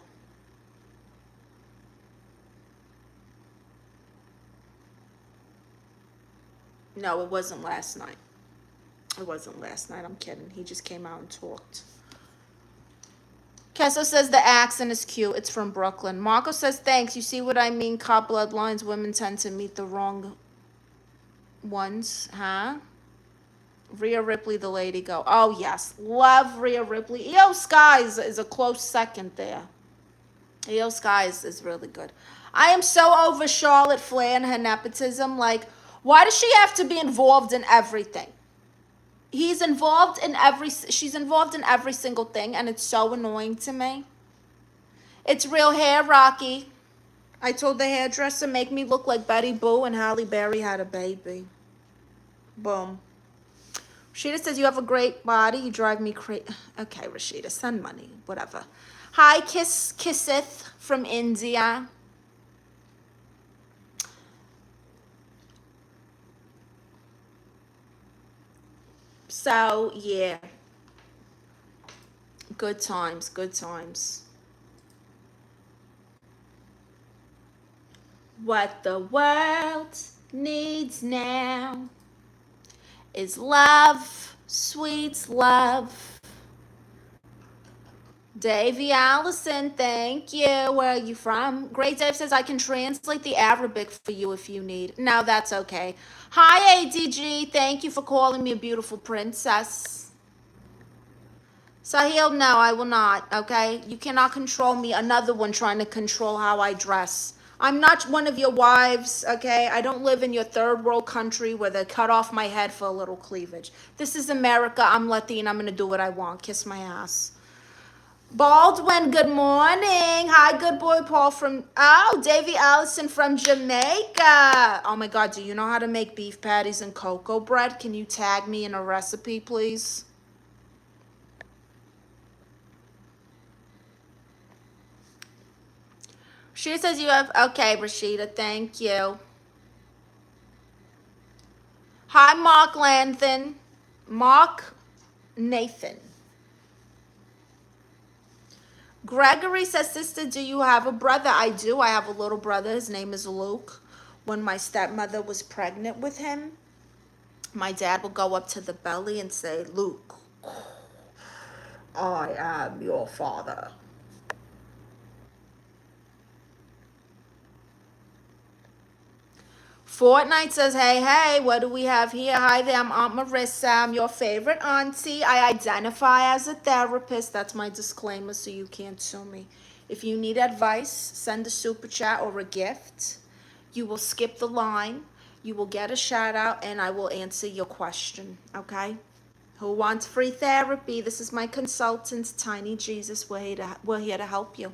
Speaker 1: No, it wasn't last night. It wasn't last night. I'm kidding. He just came out and talked. Kesso says the accent is cute. It's from Brooklyn. Marco says, thanks. You see what I mean? Cop bloodlines, women tend to meet the wrong ones. Huh? Rhea Ripley, the lady go. Oh, yes. Love Rhea Ripley. Io Sky is a close second there. Io Sky is really good. I am so over Charlotte Flair and her nepotism. Like, why does she have to be involved in everything? She's involved in every single thing, and it's so annoying to me. It's real hair, Rocky. I told the hairdresser, make me look like Betty Boo and Halle Berry had a baby. Boom. Rashida says, you have a great body. You drive me crazy. Okay, Rashida, send money. Whatever. Hi, Kisseth from India. So, yeah. Good times, good times. What the world needs now is love, sweet love. Davey Allison, thank you. Where are you from? Great Dave says, I can translate the Arabic for you if you need. No, that's okay. Hi, ADG. Thank you for calling me a beautiful princess. Sahil, no, I will not, okay? You cannot control me. Another one trying to control how I dress. I'm not one of your wives, okay? I don't live in your third world country where they cut off my head for a little cleavage. This is America. I'm Latina. I'm going to do what I want. Kiss my ass. Baldwin, good morning. Hi, good boy Paul from, Davy Allison from Jamaica. Oh my God, do you know how to make beef patties and cocoa bread? Can you tag me in a recipe, please? She says you have, okay, Rashida, thank you. Hi, Mark Lanthan. Mark Nathan. Gregory says, sister, do you have a brother? I do. I have a little brother. His name is Luke. When my stepmother was pregnant with him, my dad would go up to the belly and say, Luke, I am your father. Fortnite says, hey, what do we have here? Hi there, I'm Aunt Marissa. I'm your favorite auntie. I identify as a therapist. That's my disclaimer, so you can't sue me. If you need advice, send a super chat or a gift. You will skip the line. You will get a shout out, and I will answer your question, okay? Who wants free therapy? This is my consultant, Tiny Jesus. We're here to help you.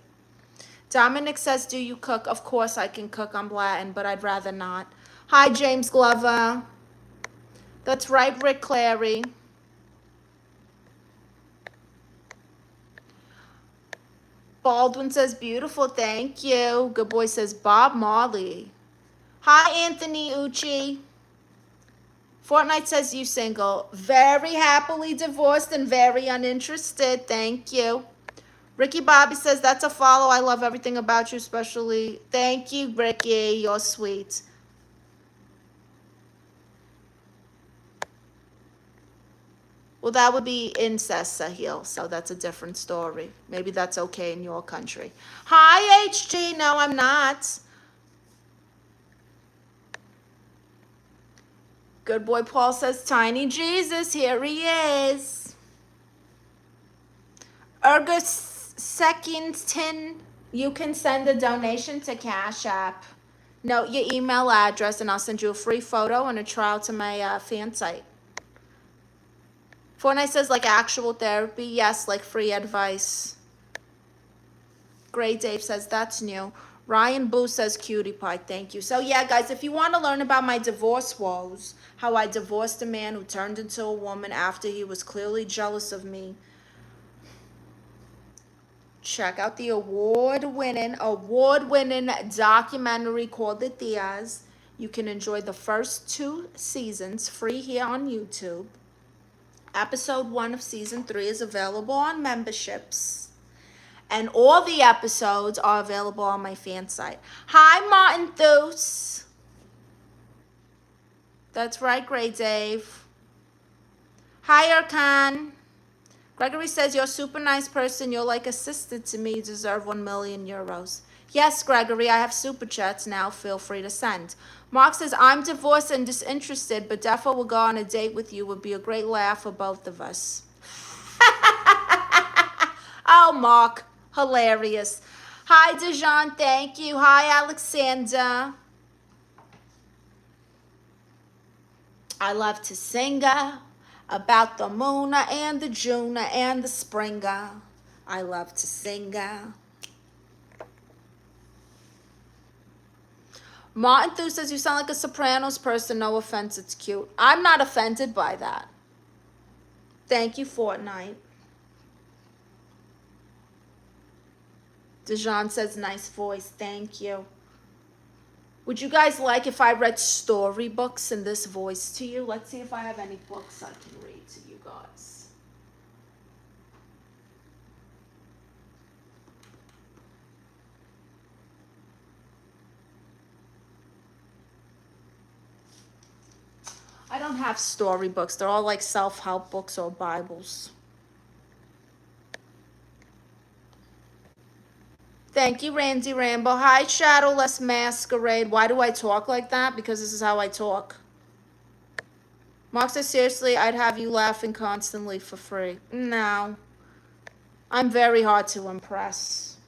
Speaker 1: Dominic says, do you cook? Of course I can cook. I'm Latin, but I'd rather not. Hi, James Glover. That's right, Rick Clary. Baldwin says, beautiful, thank you. Good boy says, Bob Marley. Hi, Anthony Ucci. Fortnite says, you single. Very happily divorced and very uninterested. Thank you. Ricky Bobby says, that's a follow. I love everything about you, especially. Thank you, Ricky. You're sweet. Well, that would be incest, Sahil, so that's a different story. Maybe that's okay in your country. Hi, HG. No, I'm not. Good boy Paul says, Tiny Jesus, here he is. Ergus Secondton, you can send a donation to Cash App. Note your email address, and I'll send you a free photo and a trial to my fan site. Fortnite says, like actual therapy. Yes, like free advice. Gray Dave says, that's new. Ryan Boo says, cutie pie. Thank you. So yeah, guys, if you want to learn about my divorce woes, how I divorced a man who turned into a woman after he was clearly jealous of me, check out the award-winning documentary called The Diaz. You can enjoy the first 2 seasons free here on YouTube. Episode 1 of season 3 is available on memberships. And all the episodes are available on my fan site. Hi, Martin Thus. That's right, Gray Dave. Hi, Erkan. Gregory says, you're a super nice person. You're like a sister to me. You deserve 1 million euros. Yes, Gregory, I have super chats now. Feel free to send. Mark says, I'm divorced and disinterested, but defo will go on a date with you. Would be a great laugh for both of us. Oh, Mark. Hilarious. Hi, Dijon. Thank you. Hi, Alexander. I love to sing about the moon and the June and the spring. I love to sing. Martin Thu says, you sound like a Sopranos person. No offense, it's cute. I'm not offended by that. Thank you, Fortnite. Dijon says, nice voice. Thank you. Would you guys like if I read storybooks in this voice to you? Let's see if I have any books I can read to you guys. I don't have storybooks. They're all like self-help books or Bibles. Thank you, Randy Rambo. Hi, Shadowless Masquerade. Why do I talk like that? Because this is how I talk. Mark says, seriously, I'd have you laughing constantly for free. No. I'm very hard to impress.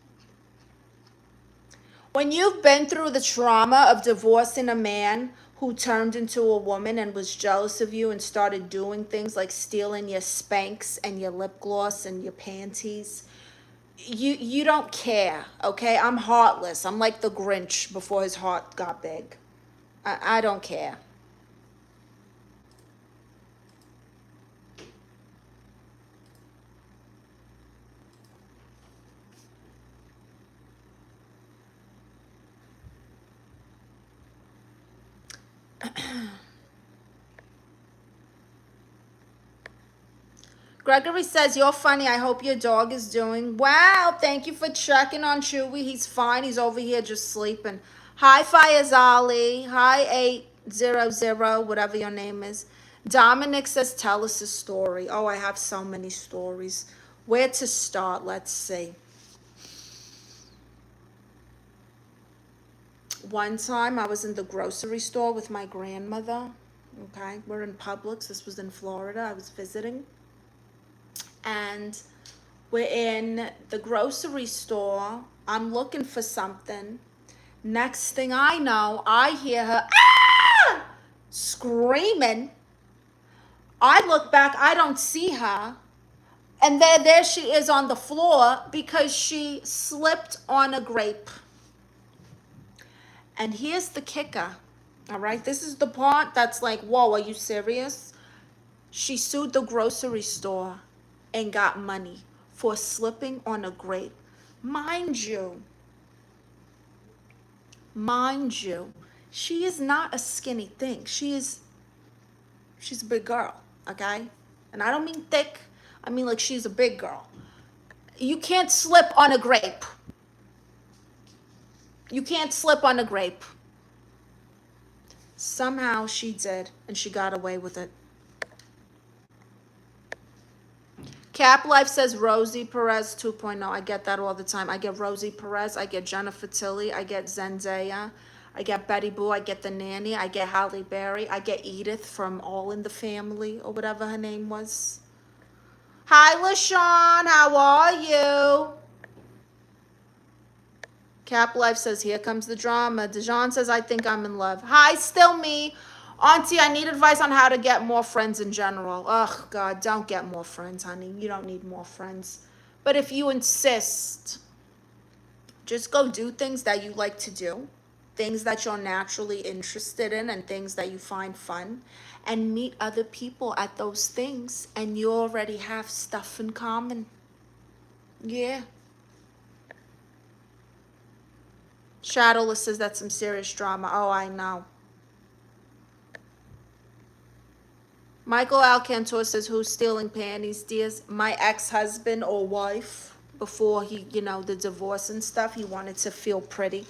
Speaker 1: When you've been through the trauma of divorcing a man who turned into a woman and was jealous of you and started doing things like stealing your Spanx and your lip gloss and your panties, you don't care, okay? I'm heartless. I'm like the Grinch before his heart got big. I don't care. Gregory says, you're funny. I hope your dog is doing well. Thank you for checking on Chewy. He's fine. He's over here just sleeping. Hi, Fayazali. Hi, 800, whatever your name is. Dominic says, tell us a story. Oh, I have so many stories. Where to start? Let's see. One time I was in the grocery store with my grandmother. Okay, we're in Publix. This was in Florida. I was visiting. And we're in the grocery store. I'm looking for something. Next thing I know, I hear her screaming. I look back, I don't see her. And there she is on the floor because she slipped on a grape. And here's the kicker, all right? This is the part that's like, whoa, are you serious? She sued the grocery store and got money for slipping on a grape. Mind you, she is not a skinny thing. She's a big girl, okay? And I don't mean thick. I mean like she's a big girl. You can't slip on a grape. You can't slip on a grape. Somehow she did, and she got away with it. Cap Life says Rosie Perez 2.0. I get that all the time. I get Rosie Perez. I get Jennifer Tilly. I get Zendaya. I get Betty Boo. I get the nanny. I get Halle Berry. I get Edith from All in the Family or whatever her name was. Hi, LaShawn. How are you? Cap Life says, here comes the drama. Dijon says, I think I'm in love. Hi, still me. Auntie, I need advice on how to get more friends in general. Ugh, God, don't get more friends, honey. You don't need more friends. But if you insist, just go do things that you like to do, things that you're naturally interested in, and things that you find fun, and meet other people at those things, and you already have stuff in common. Yeah. Shadowless says that's some serious drama. Oh, I know. Michael Alcantor says, who's stealing panties, dears? My ex-husband or wife, before he, the divorce and stuff, he wanted to feel pretty.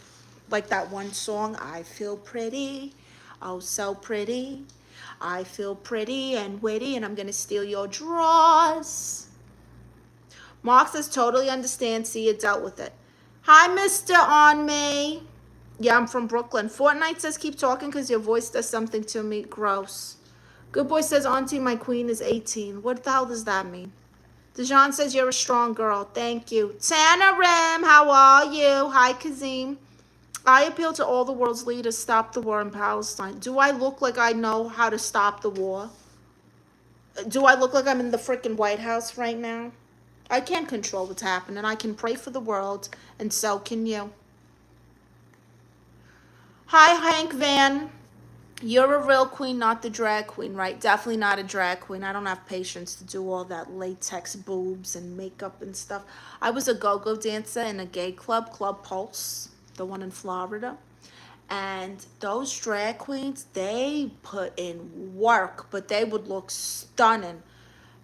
Speaker 1: Like that one song, I feel pretty, oh so pretty. I feel pretty and witty, and I'm going to steal your drawers. Mark says, totally understand, see you dealt with it. Hi, Mr. On Me. Yeah, I'm from Brooklyn. Fortnite says, keep talking because your voice does something to me. Gross. Good Boy says, Auntie, my queen is 18. What the hell does that mean? Dijon says, you're a strong girl. Thank you. Tana Rim, how are you? Hi, Kazim. I appeal to all the world's leaders. Stop the war in Palestine. Do I look like I know how to stop the war? Do I look like I'm in the freaking White House right now? I can't control what's happening. I can pray for the world, and so can you. Hi, Hank Van. You're a real queen, not the drag queen, right? Definitely not a drag queen. I don't have patience to do all that latex boobs and makeup and stuff. I was a go-go dancer in a gay club, Club Pulse, the one in Florida. And those drag queens, they put in work, but they would look stunning.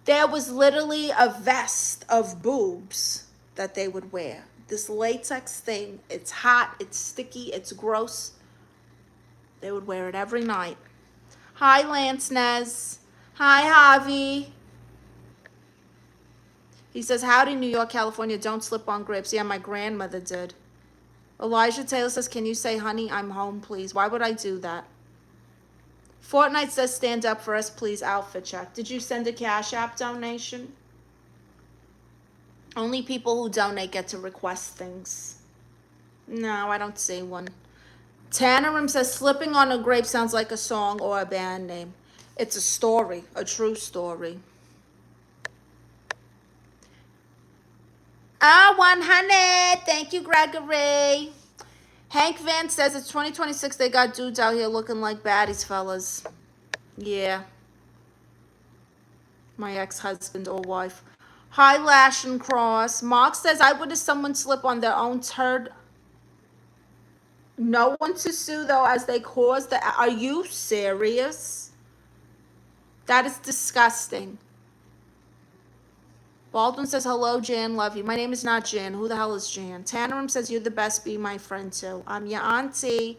Speaker 1: There was literally a vest of boobs that they would wear. This latex thing, it's hot, it's sticky, it's gross. They would wear it every night. Hi, Lance Nez. Hi, Javi. He says, howdy, New York, California. Don't slip on grapes. Yeah, my grandmother did. Elijah Taylor says, can you say, honey, I'm home, please? Why would I do that? Fortnite says, stand up for us, please. Outfit check. Did you send a Cash App donation? Only people who donate get to request things. No, I don't see one. Tannerim says, slipping on a grape sounds like a song or a band name. It's a story, a true story. 100. Thank you, Gregory. Hank Van says, it's 2026. They got dudes out here looking like baddies, fellas. Yeah. My ex-husband or wife. Hi, Lash and Cross. Mark says, I witnessed someone slip on their own turd. No one to sue, though, as they caused the... Are you serious? That is disgusting. Baldwin says, hello, Jan, love you. My name is not Jan. Who the hell is Jan? Tannerum says, you're the best, be my friend too. I'm your auntie.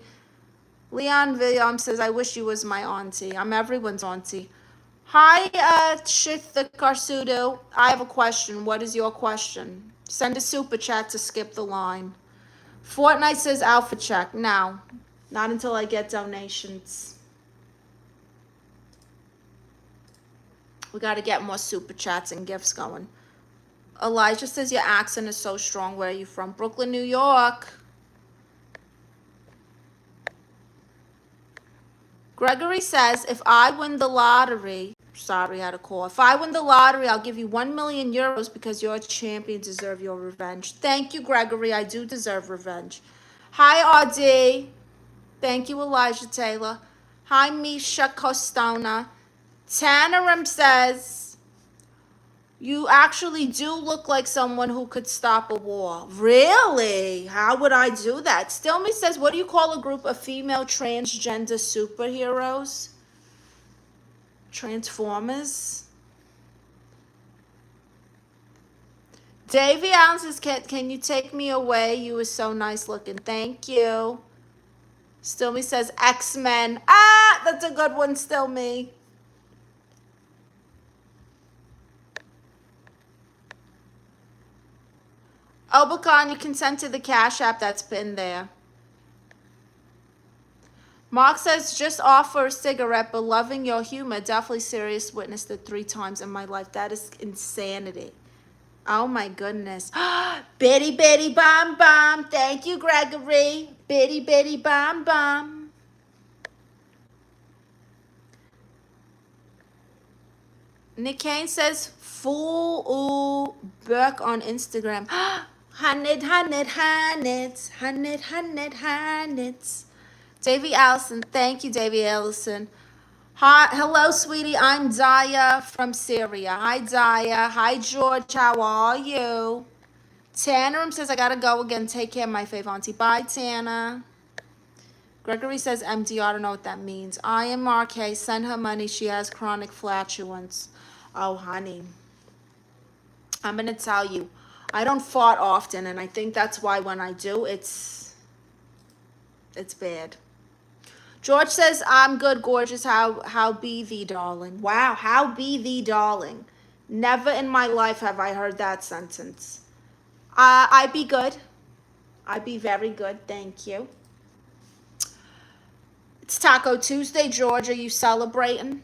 Speaker 1: Leon William says, I wish you was my auntie. I'm everyone's auntie. Hi, Shitha Karsudo. I have a question. What is your question? Send a super chat to skip the line. Fortnite says outfit check. No, not until I get donations. We got to get more super chats and gifts going. Elijah says your accent is so strong. Where are you from? Brooklyn, New York. Gregory says, if I win the lottery, sorry, I had a call. If I win the lottery, I'll give you 1 million euros because you're a champion, deserve your revenge. Thank you, Gregory. I do deserve revenge. Hi, RD. Thank you, Elijah Taylor. Hi, Misha Costona. Tannerum says, you actually do look like someone who could stop a war. Really? How would I do that? Stillme says, what do you call a group of female transgender superheroes? Transformers? Davey Allen says, can you take me away? You were so nice looking. Thank you. Stillme says, X-Men. Ah, that's a good one, Stillme. Obakan, you can send to the Cash App that's been there. Mark says, just offer a cigarette, but loving your humor. Definitely serious, witnessed it 3 times in my life. That is insanity. Oh my goodness. Bitty bitty bomb bomb. Thank you, Gregory. Bitty bitty bomb bomb. Nick Kane says, fool Burke on Instagram. Hundred. Davy Allison, thank you, Davy Allison. Hi, hello, sweetie. I'm Daya from Syria. Hi, Daya. Hi, George. How are you? Tannerum says, I gotta go again. Take care, my fave auntie. Bye, Tana. Gregory says, MD, I don't know what that means. I am RK. Send her money. She has chronic flatulence. Oh, honey. I'm gonna tell you. I don't fart often, and I think that's why when I do, it's bad. George says, I'm good, gorgeous. How be thee, darling? Wow, how be thee, darling? Never in my life have I heard that sentence. I be good. I be very good, thank you. It's Taco Tuesday, George. Are you celebrating?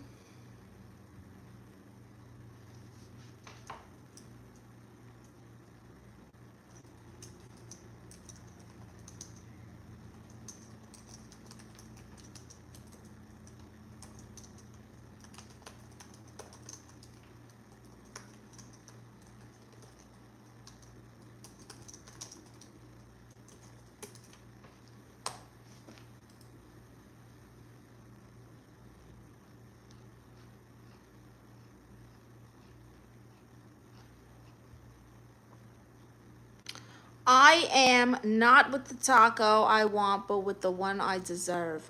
Speaker 1: I am not with the taco I want, but with the one I deserve.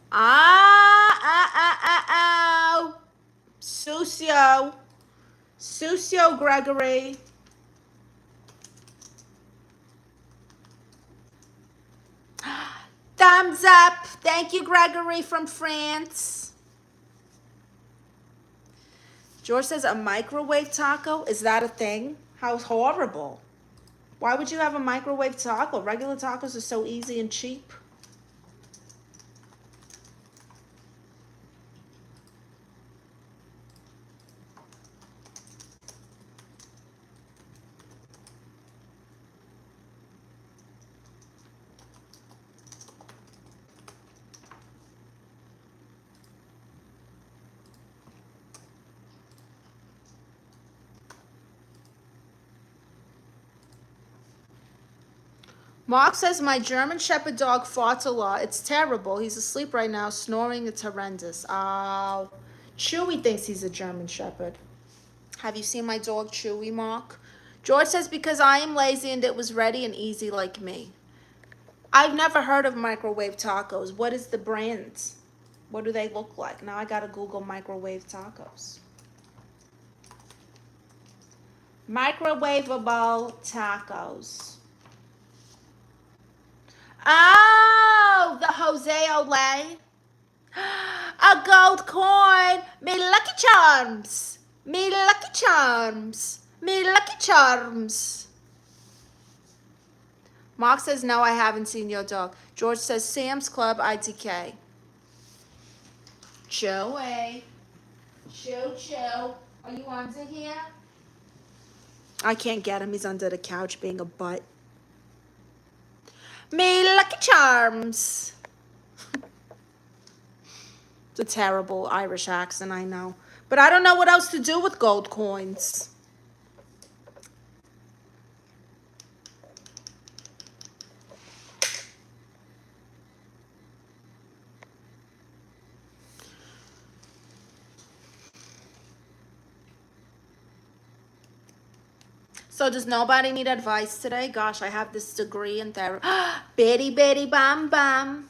Speaker 1: Sucio Gregory. Thumbs up. Thank you, Gregory from France. George says, a microwave taco? Is that a thing? How horrible. Why would you have a microwave taco? Regular tacos are so easy and cheap. Mark says, my German Shepherd dog farts a lot. It's terrible. He's asleep right now, snoring. It's horrendous. Oh, Chewy thinks he's a German Shepherd. Have you seen my dog Chewy, Mark? George says, because I am lazy and it was ready and easy like me. I've never heard of microwave tacos. What is the brand? What do they look like? Now I gotta Google microwave tacos. Microwavable tacos. Oh, the Jose Olay. A gold coin. Me lucky charms. Me lucky charms. Me lucky charms. Mark says, no, I haven't seen your dog. George says, Sam's Club ITK. Joey. Joe. Are you under here? I can't get him. He's under the couch being a butt. Me lucky charms. It's a terrible Irish accent, I know. But I don't know what else to do with gold coins. So does nobody need advice today? Gosh, I have this degree in therapy. Bitty bitty bam bam.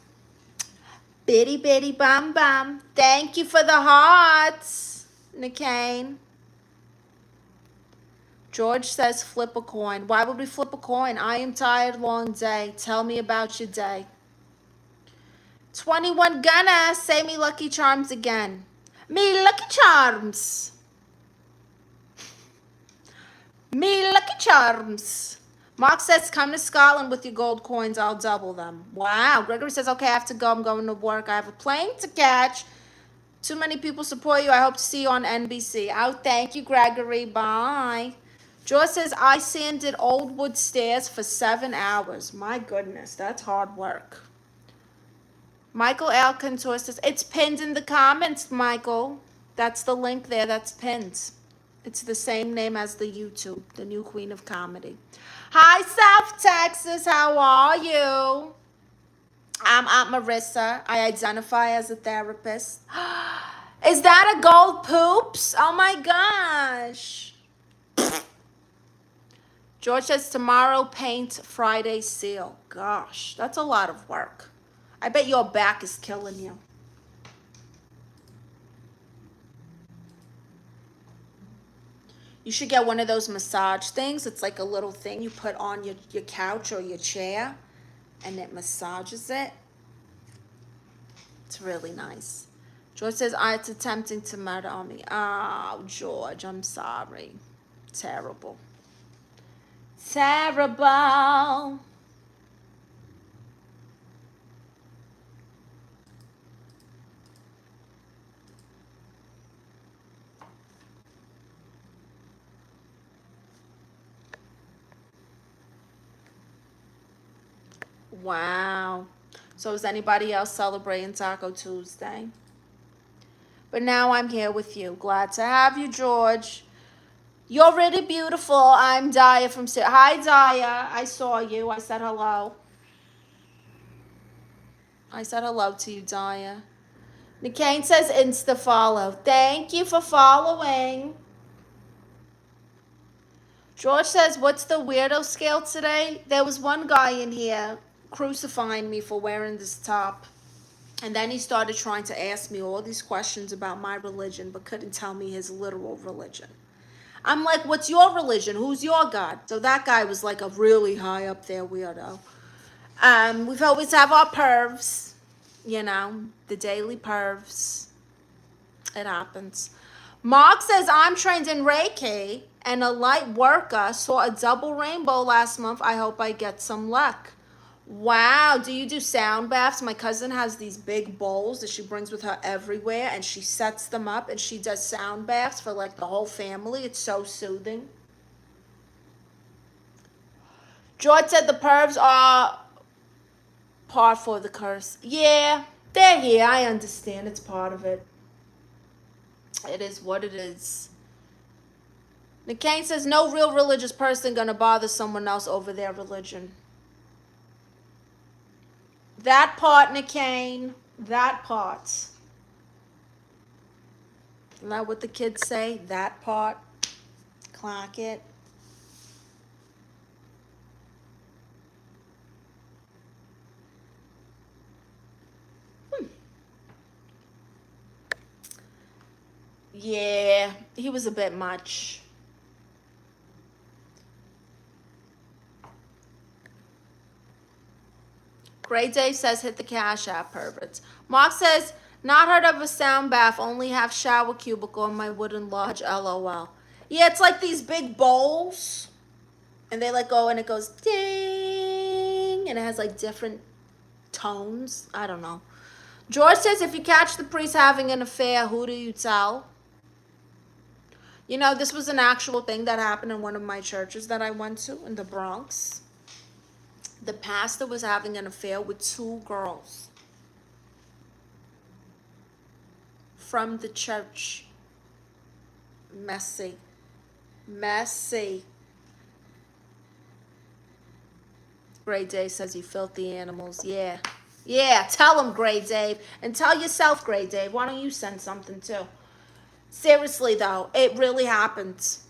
Speaker 1: Bitty bitty bam bam. Thank you for the hearts, Nikane. George says flip a coin. Why would we flip a coin? I am tired, long day. Tell me about your day. 21 Gunna, say me lucky charms again. Me lucky charms. Me lucky charms. Mark says, come to Scotland with your gold coins. I'll double them. Wow. Gregory says, okay, I have to go. I'm going to work. I have a plane to catch. Too many people support you. I hope to see you on NBC. Oh, thank you, Gregory. Bye. George says, I sanded old wood stairs for 7 hours. My goodness, that's hard work. Michael Alcantor says, it's pinned in the comments, Michael. That's the link there. That's pinned. It's the same name as the YouTube, the new queen of comedy. Hi, South Texas. How are you? I'm Aunt Marisa. I identify as a therapist. Is that a gold poops? Oh, my gosh. George says, tomorrow paint, Friday seal. Gosh, that's a lot of work. I bet your back is killing you. You should get one of those massage things. It's like a little thing you put on your couch or your chair, and it massages it. It's really nice. George says, it's attempting to murder me. Oh, George, I'm sorry. Terrible. Terrible. Wow. So is anybody else celebrating Taco Tuesday? But now I'm here with you. Glad to have you, George. You're really beautiful. I'm Daya from... Hi, Daya. I saw you. I said hello. I said hello to you, Daya. Nikane says Insta follow. Thank you for following. George says, what's the weirdo scale today? There was one guy in here crucifying me for wearing this top. And then he started trying to ask me all these questions about my religion, but couldn't tell me his literal religion. I'm like, what's your religion? Who's your God? So that guy was like a really high up there weirdo. We've always have our pervs, you know, the daily pervs. It happens. Mark says, I'm trained in Reiki and a light worker. Saw a double rainbow last month. I hope I get some luck. Wow, do you do sound baths? My cousin has these big bowls that she brings with her everywhere, and she sets them up, and she does sound baths for like the whole family. It's so soothing. George said the pervs are part for the curse. Yeah, they're here. I understand. It's part of it. It is what it is. Nikane says, no real religious person gonna bother someone else over their religion. That part, Nikane. That part. Isn't that what the kids say? That part. Clock it. Yeah, he was a bit much. Gray Dave says hit the Cash App, perverts. Mark says, not heard of a sound bath, only have shower cubicle in my wooden lodge, LOL. Yeah, it's like these big bowls, and they like go and it goes ding, and it has like different tones. I don't know. George says, if you catch the priest having an affair, who do you tell? You know, this was an actual thing that happened in one of my churches that I went to in the Bronx. The pastor was having an affair with 2 girls from the church. Messy. Messy. Gray Dave says, you filthy animals. Yeah. Yeah, tell him, Gray Dave. And tell yourself, Gray Dave. Why don't you send something too? Seriously, though, it really happens.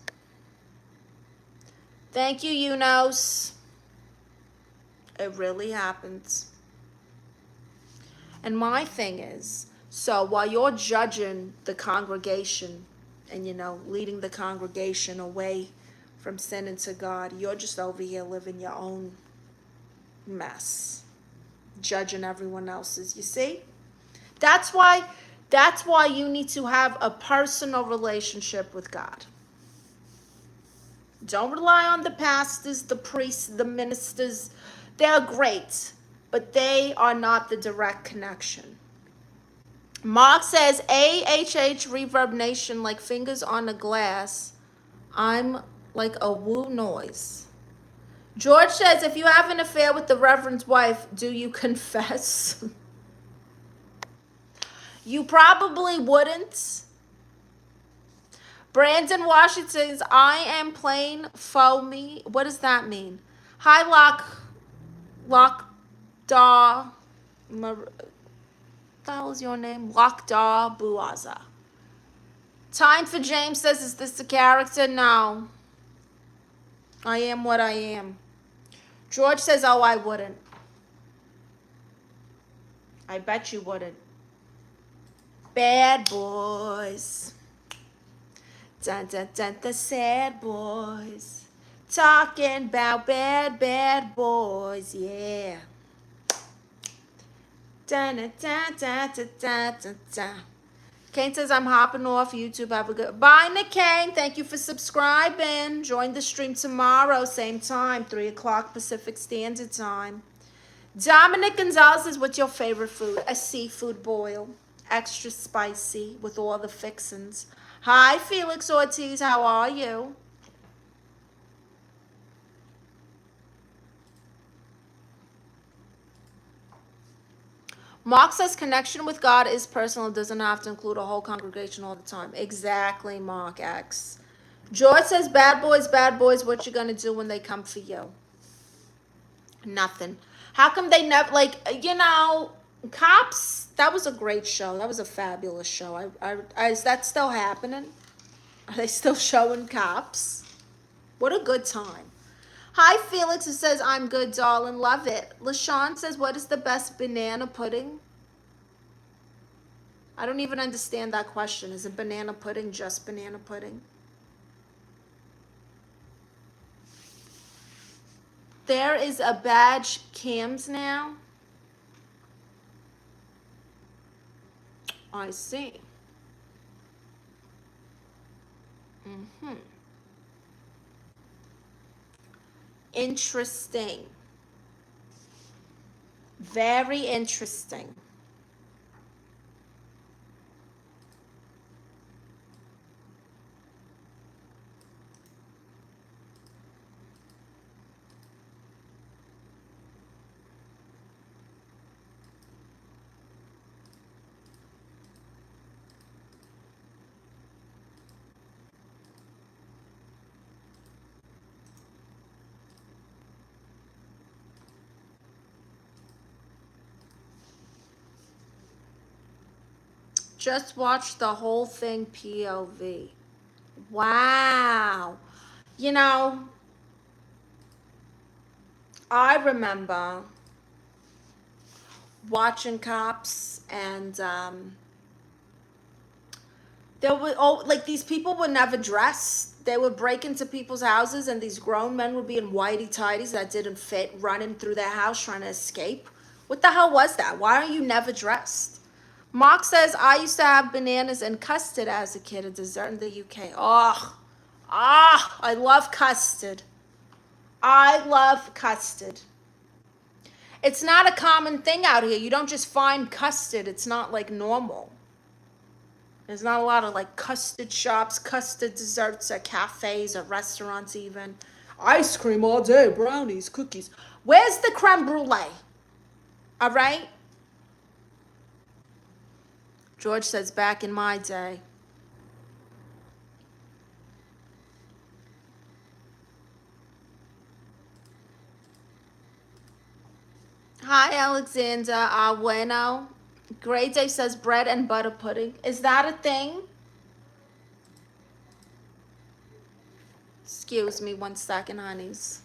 Speaker 1: Thank you, Unos. It really happens. And my thing is, so while you're judging the congregation and, you know, leading the congregation away from sinning to God, you're just over here living your own mess, judging everyone else's. You see? That's why you need to have a personal relationship with God. Don't rely on the pastors, the priests, the ministers. They're great, but they are not the direct connection. Mark says, AHH Reverb Nation, like fingers on the glass. I'm like a woo noise. George says, if you have an affair with the reverend's wife, do you confess? You probably wouldn't. Brandon Washington says, I am plain foamy. What does that mean? Hi, Lockdaw. What the hell is your name? Lockdaw Buaza. Time for James says, is this a character? No. I am what I am. George says, oh, I wouldn't. I bet you wouldn't. Bad boys. Dun, dun, dun, the sad boys. Talking about bad boys, yeah. Dun, dun, dun, dun, dun, dun, dun, dun. Kane says, I'm hopping off YouTube. Have a good... Bye, Nick Kane. Thank you for subscribing. Join the stream tomorrow, same time, 3 o'clock Pacific Standard Time. Dominic Gonzalez says, what's your favorite food? A seafood boil. Extra spicy with all the fixins. Hi, Felix Ortiz. How are you? Mark says connection with God is personal. It doesn't have to include a whole congregation all the time. Exactly, Mark X. George says, bad boys, what you gonna do when they come for you? Nothing. How come they never, like, you know, Cops, that was a great show. That was a fabulous show. Is that still happening? Are they still showing Cops? What a good time. Hi, Felix, who says, I'm good, darling. Love it. LaShawn says, what is the best banana pudding? I don't even understand that question. Is it banana pudding just banana pudding? There is a badge cams now. I see. Interesting. Very interesting. Just watch the whole thing POV. Wow. You know, I remember watching Cops, and there were, like, these people were never dressed. They would break into people's houses, and these grown men would be in whitey tighties that didn't fit, running through their house trying to escape What the hell was that? Why are you never dressed? Mark says, I used to have bananas and custard as a kid, a dessert in the UK. Oh, I love custard. I love custard. It's not a common thing out here. You don't just find custard. It's not like normal. There's not a lot of like custard shops, custard desserts at cafes or restaurants even. Ice cream all day, brownies, cookies. Where's the creme brulee? All right? George says, back in my day. Hi, Alexander. Bueno. Great Day says bread and butter pudding. Is that a thing? Excuse me 1 second, honeys.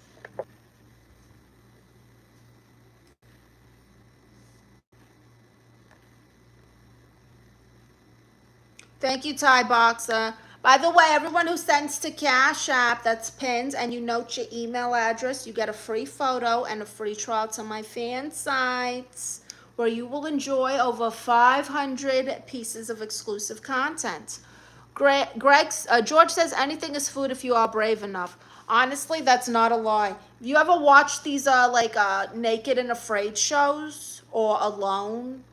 Speaker 1: Thank you, Ty Boxer. By the way, everyone who sends to Cash App, that's pinned, and you note your email address, you get a free photo and a free trial to my fan sites, where you will enjoy over 500 pieces of exclusive content. George says anything is food if you are brave enough. Honestly, that's not a lie. You ever watch these Naked and Afraid shows or Alone?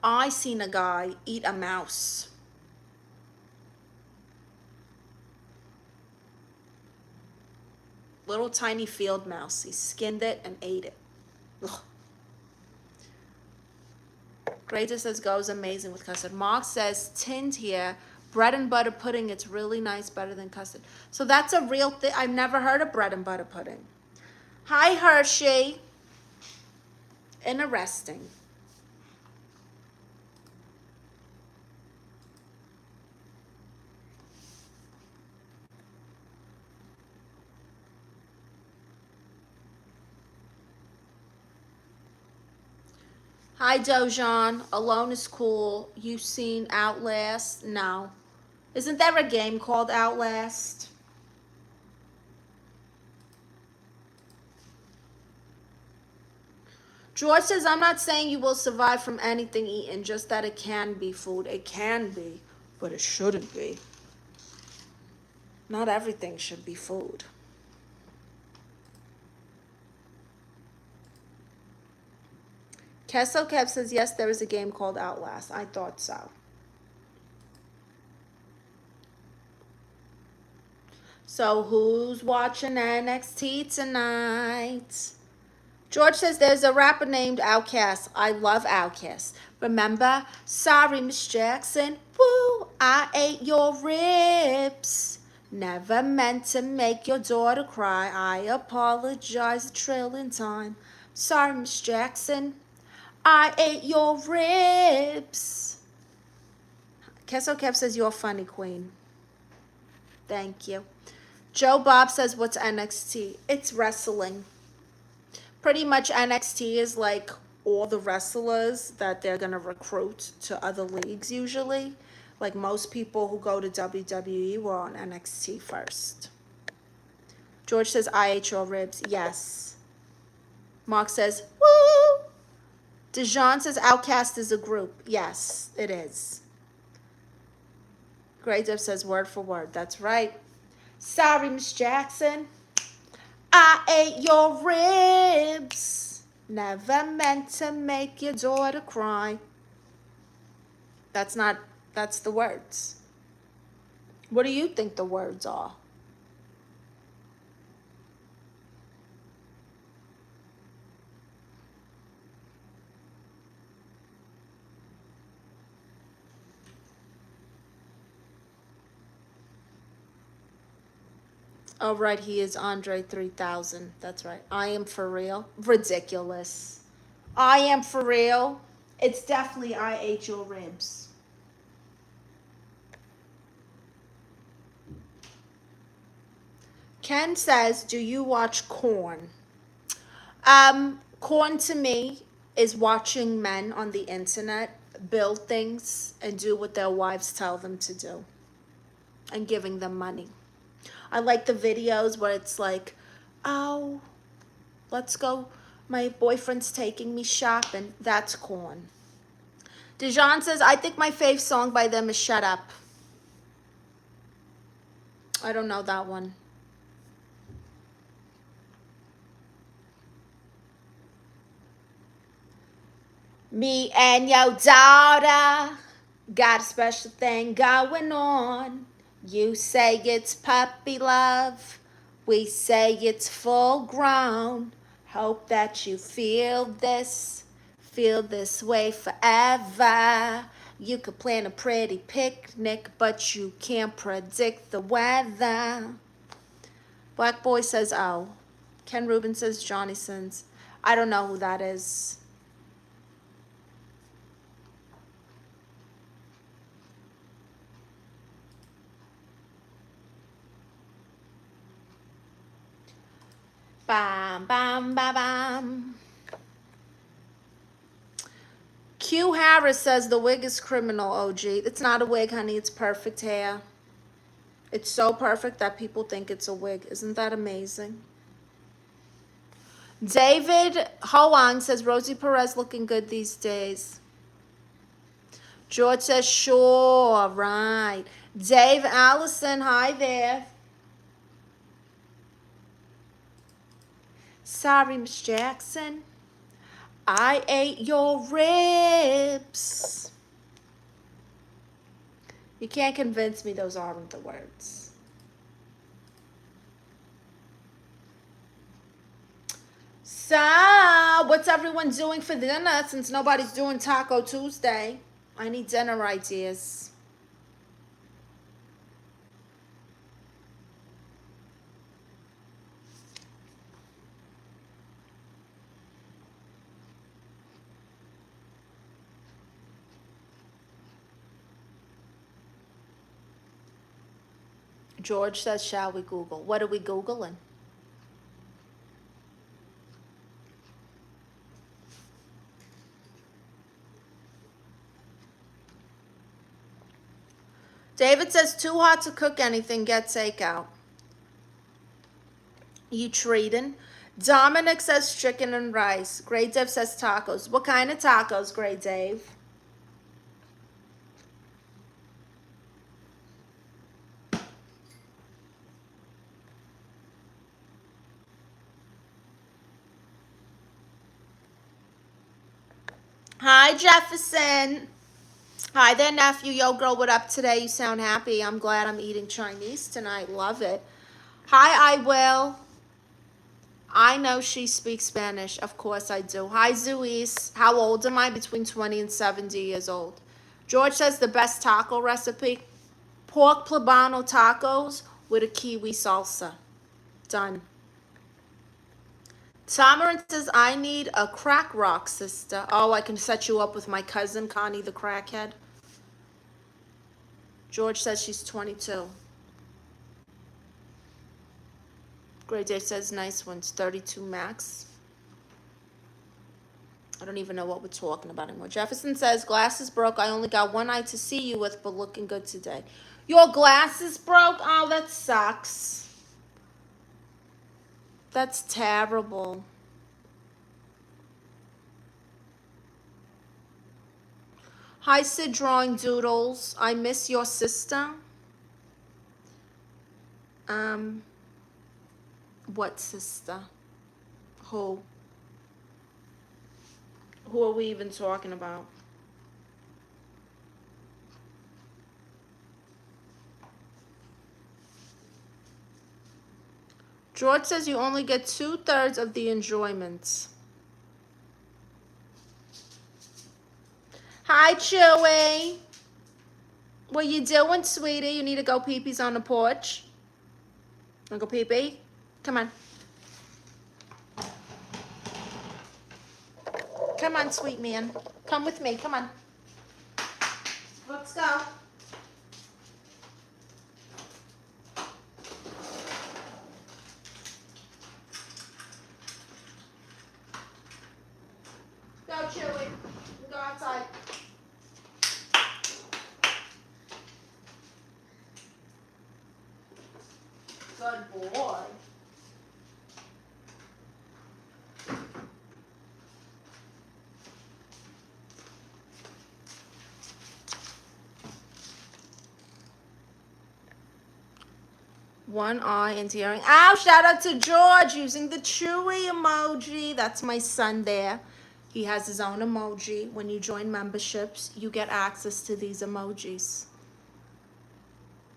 Speaker 1: I seen a guy eat a mouse. Little tiny field mouse. He skinned it and ate it. Ugh. Greater says goes amazing with custard. Mark says tinned here. Bread and butter pudding, it's really nice, better than custard. So that's a real thing. I've never heard of bread and butter pudding. Hi, Hershey. Interesting. Hi, Dojan. Alone is cool. You seen Outlast? No. Isn't there a game called Outlast? George says, I'm not saying you will survive from anything eaten, just that it can be food. It can be, but it shouldn't be. Not everything should be food. Kessel Kev says, yes, there is a game called Outlast. I thought so. So who's watching NXT tonight? George says, there's a rapper named Outkast. I love Outkast. Remember? Sorry, Miss Jackson. Woo, I ate your ribs. Never meant to make your daughter cry. I apologize a trillion times. Sorry, Miss Jackson. I ate your ribs. Kessel Kev says, you're funny, queen. Thank you. Joe Bob says, what's NXT? It's wrestling. Pretty much NXT is like all the wrestlers that they're going to recruit to other leagues usually. Like most people who go to WWE were on NXT first. George says, I ate your ribs. Yes. Mark says, woo! Dijon says, Outkast is a group. Yes, it is. Grey Dip says, word for word. That's right. Sorry, Miss Jackson. I ate your ribs. Never meant to make your daughter cry. That's the words. What do you think the words are? Oh, right, he is Andre 3000. That's right. I am for real. Ridiculous. I am for real. It's definitely I ate your ribs. Ken says, do you watch Corn? Corn to me is watching men on the internet build things and do what their wives tell them to do and giving them money. I like the videos where it's like, oh, let's go My boyfriend's taking me shopping. That's corn. Dijon says, I think my fave song by them is Shut Up. I don't know that one. Me and your daughter got a special thing going on. You say it's puppy love. We say it's full grown. Hope that you feel this way forever. You could plan a pretty picnic, but you can't predict the weather. Black Boy says, oh. Ken Rubin says, Johnny Sins. I don't know who that is. Bam, bam, bam, bam. Q Harris says the wig is criminal, OG. It's not a wig, honey. It's perfect hair. It's so perfect that people think it's a wig. Isn't that amazing? David Hoang says Rosie Perez looking good these days. George says, sure, right. Dave Allison, hi there. Sorry, Miss Jackson. I ate your ribs. You can't convince me those aren't the words. So, what's everyone doing for dinner since nobody's doing Taco Tuesday? I need dinner ideas. George says, shall we Google? What are we Googling? David says, too hot to cook anything, get takeout. You treating? Dominic says chicken and rice. Great Dave says tacos. What kind of tacos, Great Dave? Hi, Jefferson. Hi there, nephew. Yo, girl, what up today? You sound happy. I'm glad I'm eating Chinese tonight. Love it. Hi, I will. I know she speaks Spanish. Of course I do. Hi, Zuis. How old am I? Between 20 and 70 years old. George says the best taco recipe, pork poblano tacos with a kiwi salsa. Done. Tamarin says, I need a crack rock, sister. Oh, I can set you up with my cousin, Connie the crackhead. George says she's 22. Great Dave says, nice ones, 32 max. I don't even know what we're talking about anymore. Jefferson says, glasses broke. I only got one eye to see you with, but looking good today. Your glasses broke? Oh, that sucks. That's terrible. Hi, Sid Drawing Doodles. I miss your sister. What sister? Who? Who are we even talking about? George says you only get 2/3 of the enjoyment. Hi, Chewy. What you doing, sweetie? You need to go pee-pees on the porch. Wanna go pee-pee? Come on. Come on, sweet man. Come with me. Come on. Let's go. Go, Chewy. Go outside. Good boy. One eye and tearing. Ow, shout out to George using the chewy emoji. That's my son there. He has his own emoji. When you join memberships, you get access to these emojis.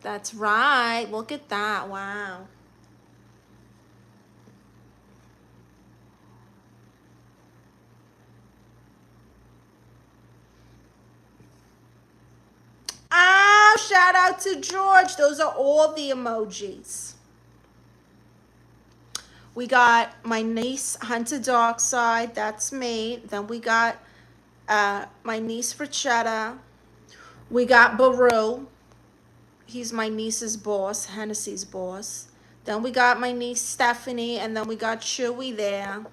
Speaker 1: That's right. Look at that. Wow. Oh, shout out to George. Those are all the emojis. We got my niece, Hunter Darkside. That's me. Then we got my niece, Frachetta. We got Baru. He's my niece's boss, Hennessy's boss. Then we got my niece, Stephanie. And then we got Chewy there.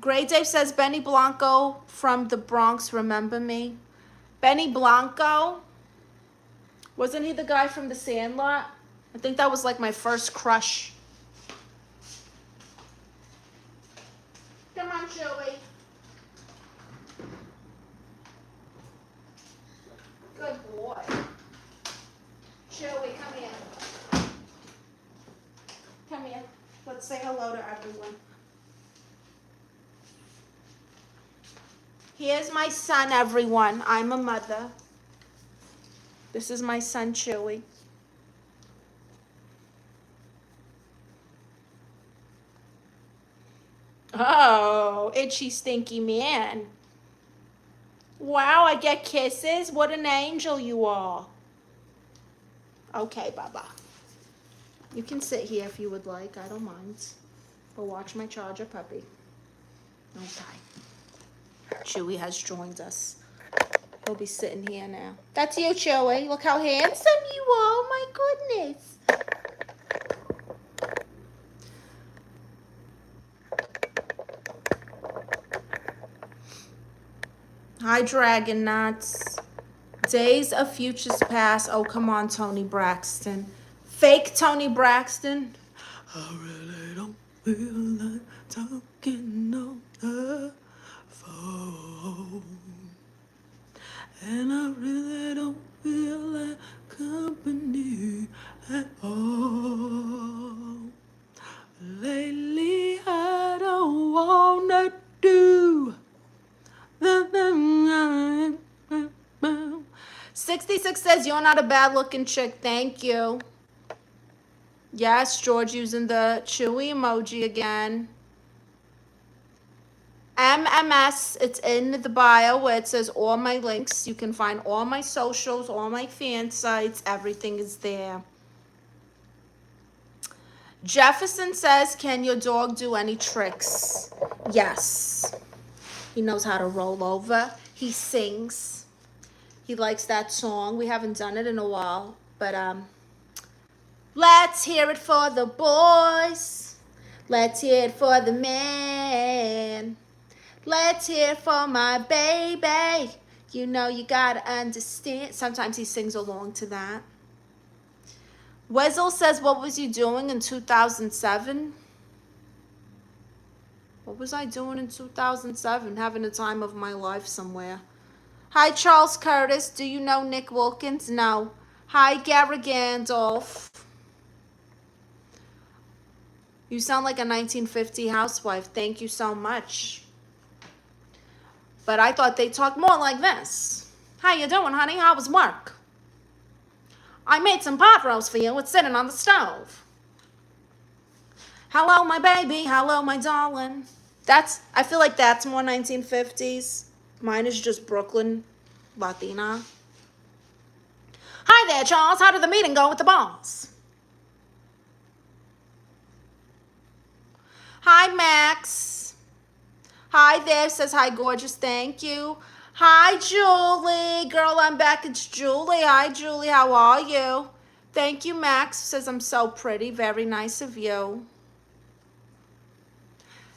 Speaker 1: Gray Dave says, Benny Blanco from the Bronx, remember me? Benny Blanco? Wasn't he the guy from The Sandlot? I think that was like my first crush. Come on, Chewy. Good boy. Chewy, come here. Come here. Let's say hello to everyone. Here's my son, everyone. I'm a mother. This is my son, Chewy. Oh, itchy, stinky man. Wow, I get kisses. What an angel you are. Okay, Baba. You can sit here if you would like. I don't mind. But watch my charger puppy. Okay. Chewy has joined us. He'll be sitting here now. That's you, Chewy. Look how handsome you are. My goodness. Hi, Dragon Nuts. Days of Futures Past. Oh, come on, Tony Braxton. Fake Tony Braxton. I really don't feel like talking on the phone. And I really don't feel like company at all. Lately, I don't wanna do the thing I am. 66 says, you're not a bad looking chick. Thank you. Yes, George using the chewy emoji again. MMS, it's in the bio where it says all my links. You can find all my socials, all my fan sites. Everything is there. Jefferson says, can your dog do any tricks? Yes. He knows how to roll over. He sings. He likes that song. We haven't done it in a while, but let's hear it for the boys. Let's hear it for the man. Let's hear it for my baby. You know you gotta understand. Sometimes he sings along to that. Wezel says, what was you doing in 2007? What was I doing in 2007? Having the time of my life somewhere. Hi, Charles Curtis. Do you know Nick Wilkins? No. Hi, Gary Gandalf. You sound like a 1950 housewife. Thank you so much. But I thought they talked more like this. How you doing, honey? How was work? I made some pot roast for you. It's sitting on the stove. Hello, my baby. Hello, my darling. I feel like that's more 1950s. Mine is just Brooklyn Latina. Hi there, Charles. How did the meeting go with the boss? Hi, Max. Hi there. Says hi, gorgeous. Thank you. Hi, Julie. Girl, I'm back. It's Julie. Hi, Julie. How are you? Thank you, Max. Says I'm so pretty. Very nice of you.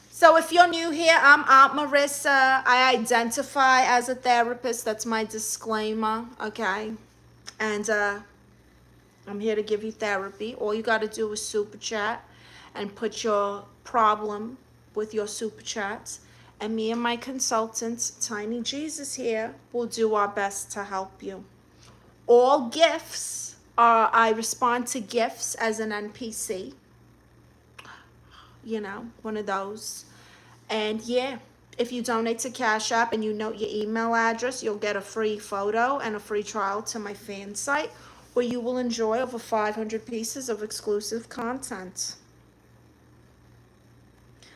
Speaker 1: So if you're new here, I'm Aunt Marissa. I identify as a therapist. That's my disclaimer, okay? And I'm here to give you therapy. All you got to do is super chat and put your problem with your super chats. And me and my consultant, Tiny Jesus here, will do our best to help you. All gifts I respond to gifts as an NPC. You know, one of those. And yeah, if you donate to Cash App and you note your email address, you'll get a free photo and a free trial to my fan site, where you will enjoy over 500 pieces of exclusive content.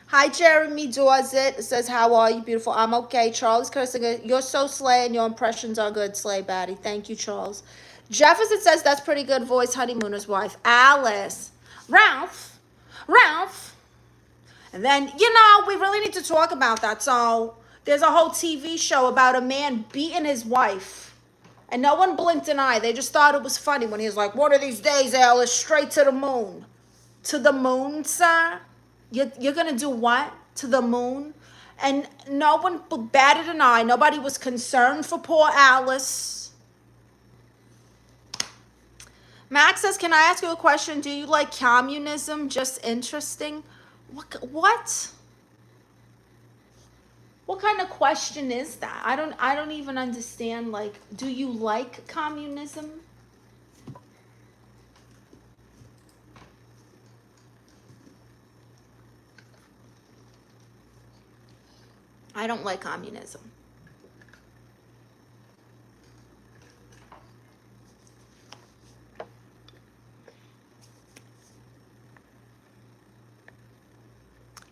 Speaker 1: Hi, Jeremy Dorset. It says, how are you, beautiful? I'm okay. Charles Kersinger, you're so slay and your impressions are good, slay baddie. Thank you, Charles. Jefferson says, that's pretty good voice, honeymooner's wife. Alice. Ralph. And then, you know, we really need to talk about that. So there's a whole TV show about a man beating his wife. And no one blinked an eye. They just thought it was funny when he was like, one of these days, Alice, straight to the moon. To the moon, sir? You're going to do what? To the moon? And no one batted an eye. Nobody was concerned for poor Alice. Max says, can I ask you a question? Do you like communism? Just interesting. What? What kind of question is that? I don't even understand. Like, do you like communism? I don't like communism.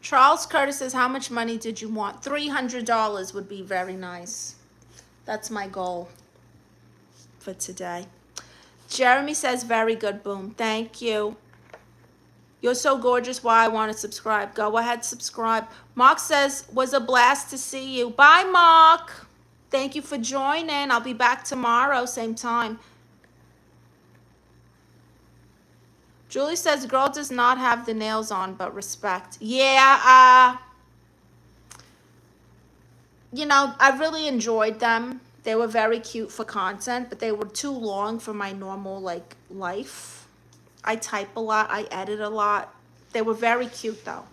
Speaker 1: Charles Curtis says, how much money did you want? $300 would be very nice. That's my goal for today. Jeremy says, very good, boom. Thank you. You're so gorgeous. Why I want to subscribe. Go ahead, subscribe. Mark says, was a blast to see you. Bye, Mark. Thank you for joining. I'll be back tomorrow, same time. Julie says, girl does not have the nails on, but respect. Yeah, you know, I really enjoyed them. They were very cute for content, but they were too long for my normal, like, life. I type a lot. I edit a lot. They were very cute, though.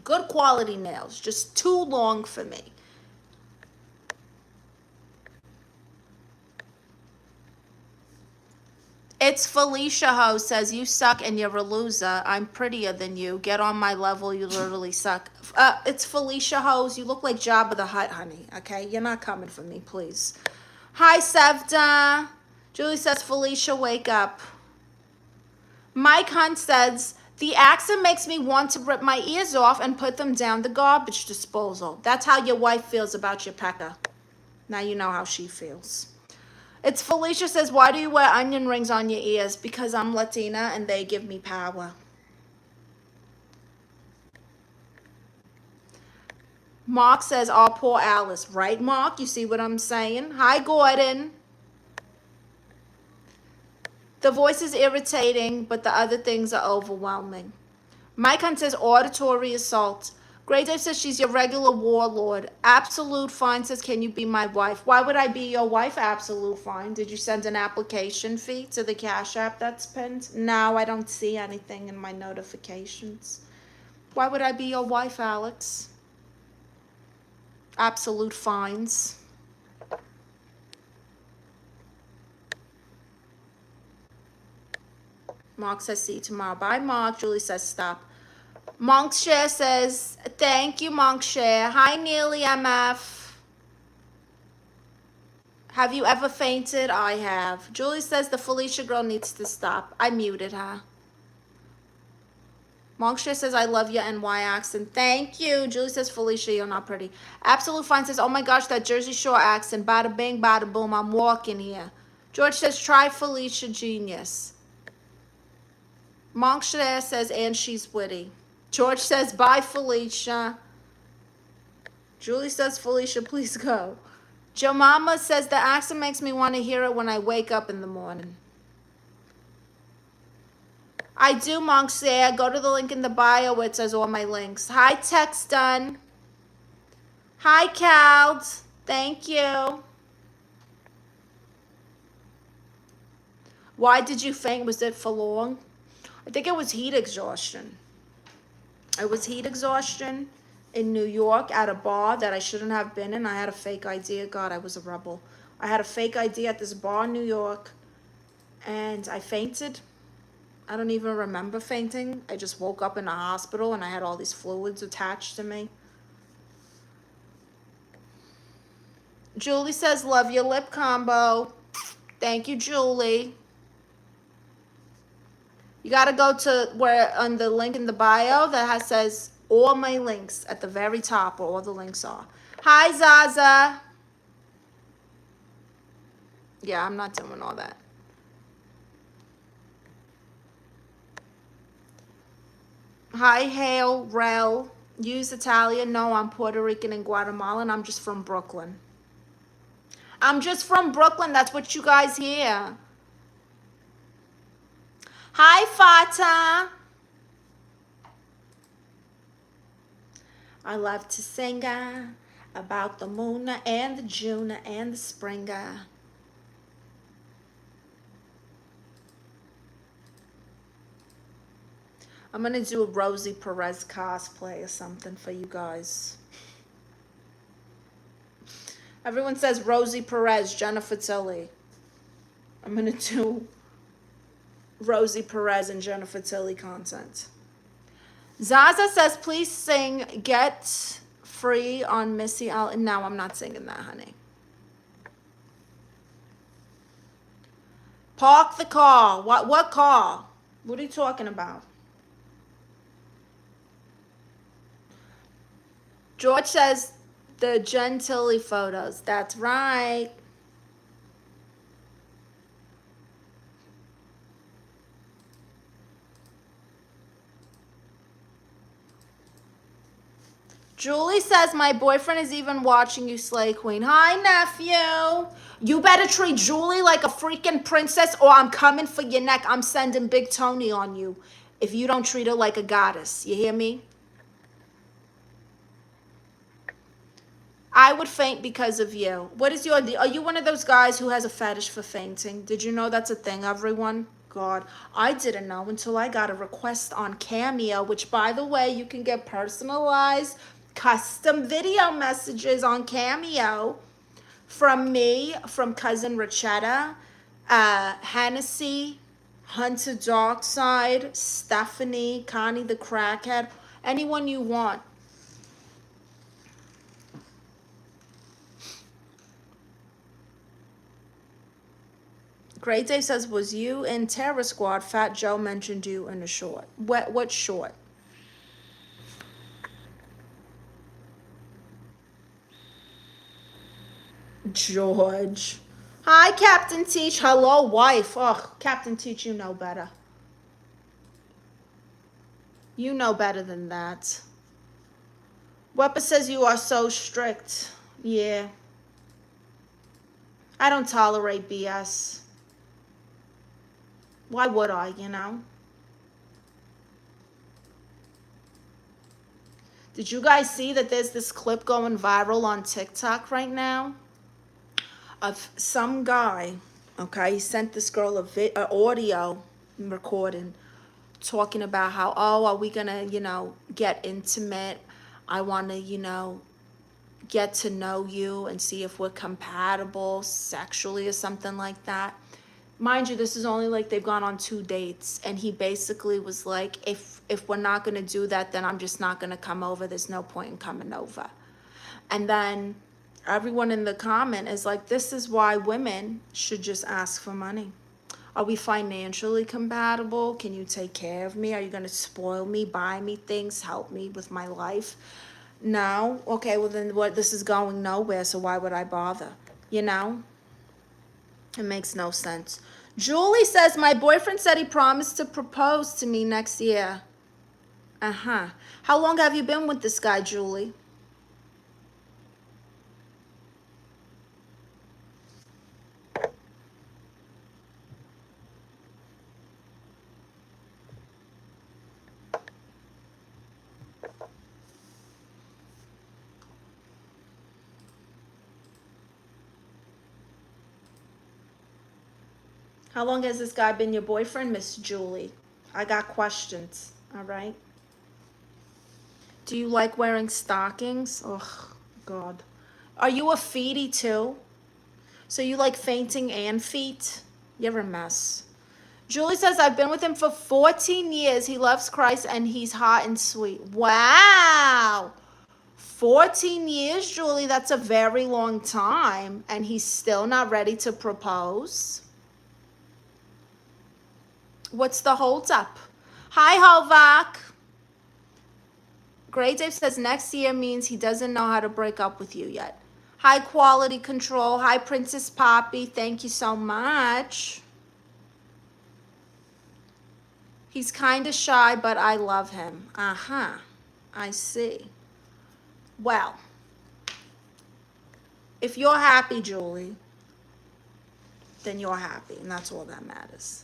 Speaker 1: Good quality nails, just too long for me. It's Felicia Ho says, you suck and you're a loser. I'm prettier than you. Get on my level. You literally suck. It's Felicia Ho's. You look like Jabba the Hutt, honey. Okay? You're not coming for me, please. Hi, Sevda. Julie says, Felicia, wake up. Mike Hunt says, the accent makes me want to rip my ears off and put them down the garbage disposal. That's how your wife feels about your pecker. Now you know how she feels. It's Felicia says, why do you wear onion rings on your ears? Because I'm Latina and they give me power. Mark says, oh, poor Alice. Right, Mark? You see what I'm saying? Hi, Gordon. The voice is irritating, but the other things are overwhelming. Mike Hunt says, auditory assault. Grey Dave says, she's your regular warlord. Absolute Fine says, can you be my wife? Why would I be your wife, Absolute Fine? Did you send an application fee to the Cash App that's pinned? No, I don't see anything in my notifications. Why would I be your wife, Alex? Absolute Fines. Mark says, see you tomorrow. Bye, Mark. Julie says, stop. Monkshare says, thank you, Monkshare. Hi, Neely MF. Have you ever fainted? I have. Julie says the Felicia girl needs to stop. I muted her. Monkshare says, I love your NY accent. Thank you. Julie says, Felicia, you're not pretty. Absolute Fine says, oh my gosh, that Jersey Shore accent. Bada bing, bada boom. I'm walking here. George says, try Felicia, genius. Monkshare says, and she's witty. George says, bye, Felicia. Julie says, Felicia, please go. Jemima says, the accent makes me want to hear it when I wake up in the morning. I do, Monkshare. Go to the link in the bio where it says all my links. Hi, Text Done. Hi, Cal. Thank you. Why did you faint? Was it for long? I think it was heat exhaustion. It was heat exhaustion in New York at a bar that I shouldn't have been in. I had a fake ID. God, I was a rebel. I had a fake ID at this bar in New York. and I fainted. I don't even remember fainting. I just woke up in a hospital and I had all these fluids attached to me. Julie says, love your lip combo. Thank you, Julie. You got to go to where on the link in the bio that says all my links at the very top, where all the links are. Hi, Zaza. Yeah, I'm not doing all that. Hi, Hale, Rel. Use Italian. No, I'm Puerto Rican and Guatemalan. I'm just from Brooklyn. I'm just from Brooklyn. That's what you guys hear. Hi, Fata. I love to sing about the moon and the June and the spring. I'm going to do a Rosie Perez cosplay or something for you guys. Everyone says Rosie Perez, Jennifer Tilly. I'm going to do Rosie Perez and Jennifer Tilly content. Zaza says, please sing Get Free on Missy Elliott. No, I'm not singing that, honey. Park the car. What car? What are you talking about? George says the Jen Tilly photos. That's right. Julie says, my boyfriend is even watching you, Slay Queen. Hi, nephew. You better treat Julie like a freaking princess or I'm coming for your neck. I'm sending Big Tony on you if you don't treat her like a goddess. You hear me? I would faint because of you. What is your deal? Are you one of those guys who has a fetish for fainting? Did you know that's a thing, everyone? God, I didn't know until I got a request on Cameo, which, by the way, you can get personalized custom video messages on Cameo from me, from Cousin Richetta, Hennessy, Hunter Darkside, Stephanie, Connie the Crackhead, anyone you want. Great Dave says, was you in Terror Squad? Fat Joe mentioned you in a short. What short? George. Hi, Captain Teach. Hello, wife. Ugh, Captain Teach, you know better. You know better than that. Weppa says you are so strict. Yeah. I don't tolerate BS. Why would I, you know? Did you guys see that there's this clip going viral on TikTok right now of some guy, okay, he sent this girl a audio recording talking about how, oh, are we gonna, you know, get intimate? I want to, you know, get to know you and see if we're compatible sexually or something like that. Mind you, this is only like they've gone on 2 dates, and he basically was like, if we're not going to do that, then I'm just not going to come over. There's no point in coming over. And then everyone in the comment is like, this is why women should just ask for money. Are we financially compatible? Can you take care of me? Are you going to spoil me, buy me things, help me with my life? No? Okay, well then what? This is going nowhere, so why would I bother? You know? It makes no sense. Julie says, my boyfriend said he promised to propose to me next year. Uh-huh. How long have you been with this guy, Julie? How long has this guy been your boyfriend, Miss Julie? I got questions, all right? Do you like wearing stockings? Oh, God. Are you a feety too? So you like fainting and feet? You're a mess. Julie says, I've been with him for 14 years. He loves Christ and he's hot and sweet. Wow. 14 years, Julie. That's a very long time. And he's still not ready to propose. What's the holdup? Hi, Hovak. Gray Dave says next year means he doesn't know how to break up with you yet. High quality control. Hi, Princess Poppy. Thank you so much. He's kind of shy, but I love him. Uh-huh. I see. Well, if you're happy, Julie, then you're happy, and that's all that matters.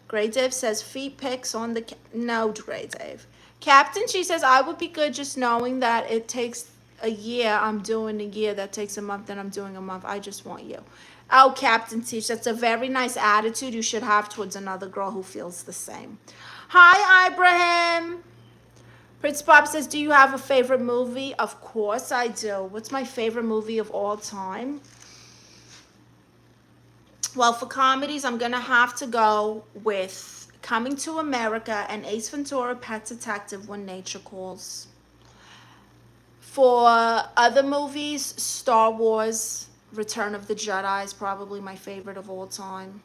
Speaker 1: Gray Dave says feet pics on the... No, Gray Dave. Captain, she says, I would be good just knowing that it takes a year. I'm doing a year. That takes a month, then I'm doing a month. I just want you. Oh, Captain Teach, that's a very nice attitude you should have towards another girl who feels the same. Hi, Ibrahim. Prince Pop says, do you have a favorite movie? Of course I do. What's my favorite movie of all time? Well, for comedies, I'm going to have to go with Coming to America and Ace Ventura, Pet Detective, When Nature Calls. For other movies, Star Wars, Return of the Jedi is probably my favorite of all time.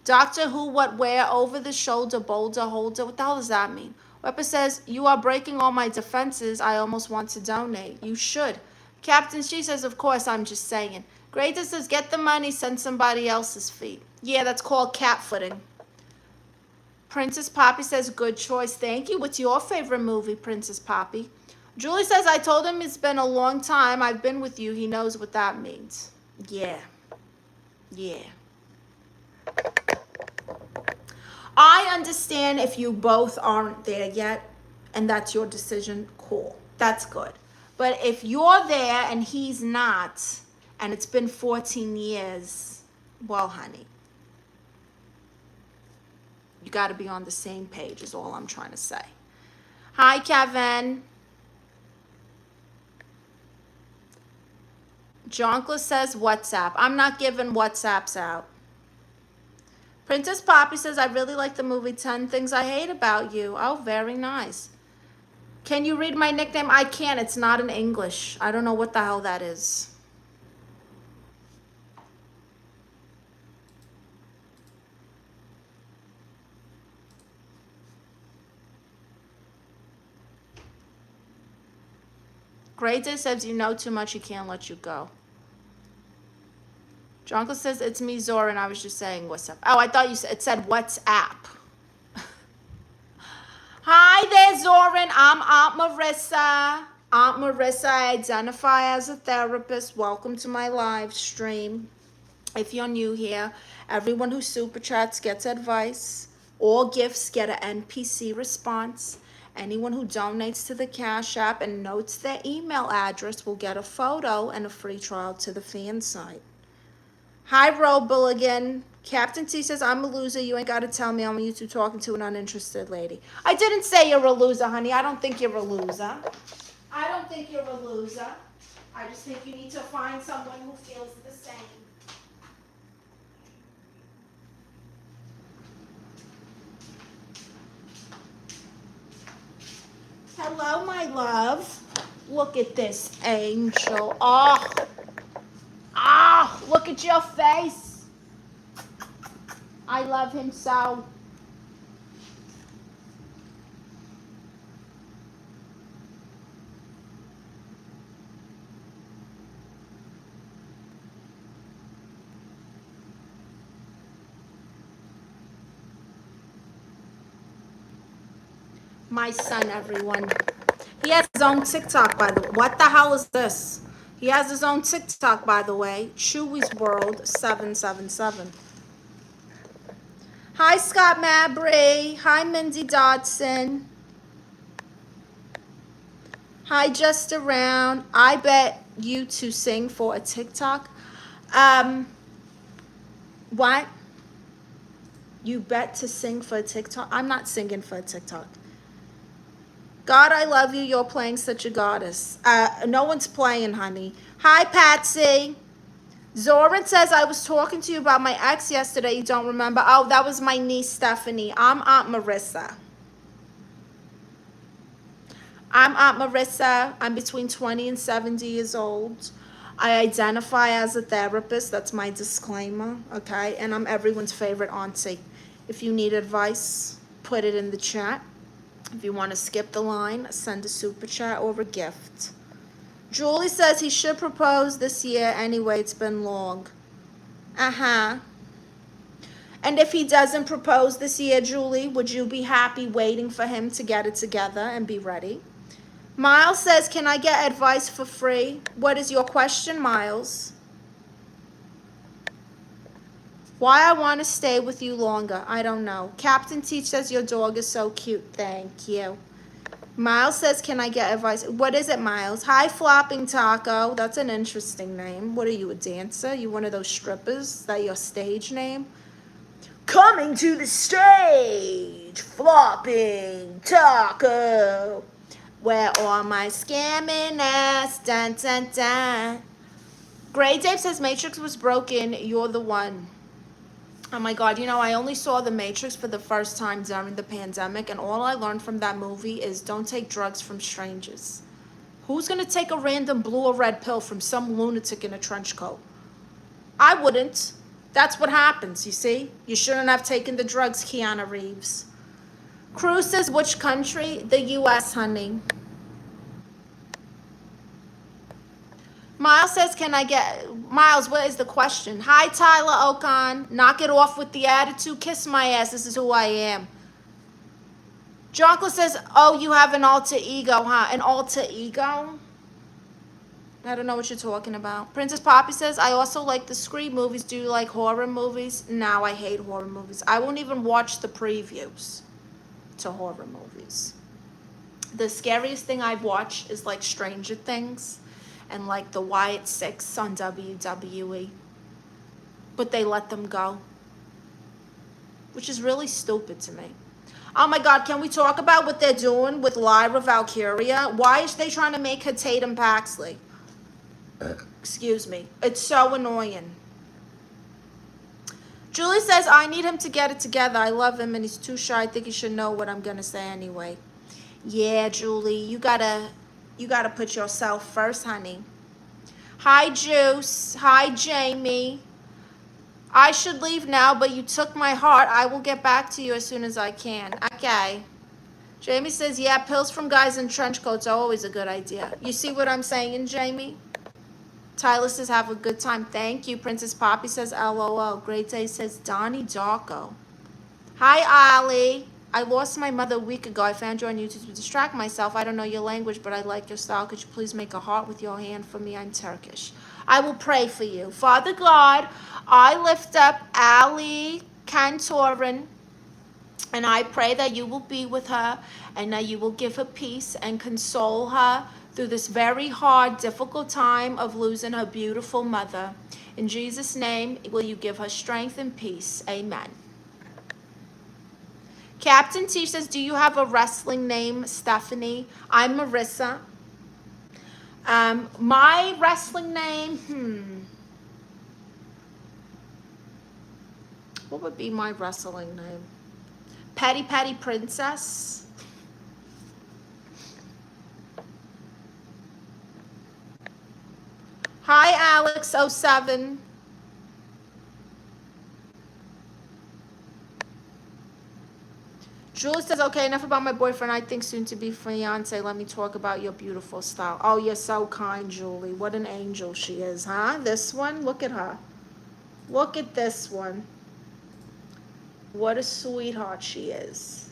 Speaker 1: Doctor Who, What, Where, Over the Shoulder, Boulder, Holder. What the hell does that mean? Wepper says, you are breaking all my defenses. I almost want to donate. You should. Captain She says, of course, I'm just saying. Greta says, get the money, send somebody else's feet. Yeah, that's called catfooting. Princess Poppy says, good choice. Thank you. What's your favorite movie, Princess Poppy? Julie says, I told him it's been a long time. I've been with you. He knows what that means. Yeah. Yeah. I understand if you both aren't there yet and that's your decision, cool. That's good. But if you're there and he's not, and it's been 14 years, well, honey, you got to be on the same page is all I'm trying to say. Hi, Kevin. Jonkla says WhatsApp. I'm not giving WhatsApps out. Princess Poppy says, I really like the movie 10 Things I Hate About You. Oh, very nice. Can you read my nickname? I can't. It's not in English. I don't know what the hell that is. Grade says, you know too much. He can't let you go. Jonko says, it's me, Zora, and I was just saying what's up. Oh, I thought it said WhatsApp. Hi there, Zoran. I'm Aunt Marisa. Aunt Marisa, I identify as a therapist. Welcome to my live stream. If you're new here, everyone who super chats gets advice. All gifts get an NPC response. Anyone who donates to the Cash App and notes their email address will get a photo and a free trial to the fan site. Hi, Robilligan. Captain T says, I'm a loser. You ain't got to tell me I'm used to talking to an uninterested lady. I didn't say you're a loser, honey. I don't think you're a loser. I don't think you're a loser. I just think you need to find someone who feels the same. Hello, my love. Look at this angel. Oh. Ah, look at your face. I love him so. My son, everyone. He has his own TikTok, by the way. What the hell is this? He has his own TikTok, by the way. Chewy's World 777. Hi, Scott Mabry. Hi, Mindy Dodson. Hi, Just Around. I bet you to sing for a TikTok. What? You bet to sing for a TikTok? I'm not singing for a TikTok. God, I love you. You're playing such a goddess. No one's playing, honey. Hi, Patsy. Zoran says, I was talking to you about my ex yesterday. You don't remember? Oh, that was my niece, Stephanie. I'm Aunt Marisa. I'm between 20 and 70 years old. I identify as a therapist. That's my disclaimer, okay? And I'm everyone's favorite auntie. If you need advice, put it in the chat. If you want to skip the line, send a super chat or a gift. Julie says he should propose this year anyway. It's been long. Uh-huh. And if he doesn't propose this year, Julie, would you be happy waiting for him to get it together and be ready? Miles says, can I get advice for free? What is your question, Miles? Why I want to stay with you longer, I don't know. Captain Teach says, your dog is so cute. Thank you. Miles says, can I get advice? What is it, Miles? Hi, Flopping Taco. That's an interesting name. What are you, a dancer? You one of those strippers? Is that your stage name? Coming to the stage, Flopping Taco. Where all my scamming ass, dun dun dun. Gray Dave says Matrix was broken, you're the one. Oh my God, you know, I only saw The Matrix for the first time during the pandemic, and all I learned from that movie is don't take drugs from strangers. Who's gonna take a random blue or red pill from some lunatic in a trench coat? I wouldn't. That's what happens, you see? You shouldn't have taken the drugs, Keanu Reeves. Cruz says, which country? The U.S., honey. Miles says, can I get... Miles, what is the question? Hi, Tyler Ocon. Knock it off with the attitude. Kiss my ass. This is who I am. Jonkel says, oh, you have an alter ego, huh? An alter ego? I don't know what you're talking about. Princess Poppy says, I also like the Scream movies. Do you like horror movies? No, I hate horror movies. I won't even watch the previews to horror movies. The scariest thing I've watched is like Stranger Things and like the Wyatt Six on WWE. But they let them go, which is really stupid to me. Oh my God, can we talk about what they're doing with Lyra Valkyria? Why is they trying to make her Tatum Paxley? Excuse me. It's so annoying. Julie says, I need him to get it together. I love him and he's too shy. I think he should know what I'm going to say anyway. Yeah, Julie, you gotta put yourself first, honey. Hi, Juice. Hi, Jamie. I should leave now, but you took my heart. I will get back to you as soon as I can. Okay. Jamie says, yeah, pills from guys in trench coats are always a good idea. You see what I'm saying, Jamie? Tyler says, have a good time. Thank you. Princess Poppy says, LOL. Great Day says, Donnie Darko. Hi, Ali. I lost my mother a week ago. I found you on YouTube to distract myself. I don't know your language, but I like your style. Could you please make a heart with your hand for me? I'm Turkish. I will pray for you. Father God, I lift up Ali Kantorin, and I pray that you will be with her and that you will give her peace and console her through this very hard, difficult time of losing her beautiful mother. In Jesus' name, will you give her strength and peace? Amen. Captain T says, do you have a wrestling name, Stephanie? I'm Marisa. My wrestling name, what would be my wrestling name? Petty Petty Princess. Hi, Alex07. Julie says, okay, enough about my boyfriend. I think soon to be fiance. Let me talk about your beautiful style. Oh, you're so kind, Julie. What an angel she is, huh? This one, look at her. Look at this one. What a sweetheart she is.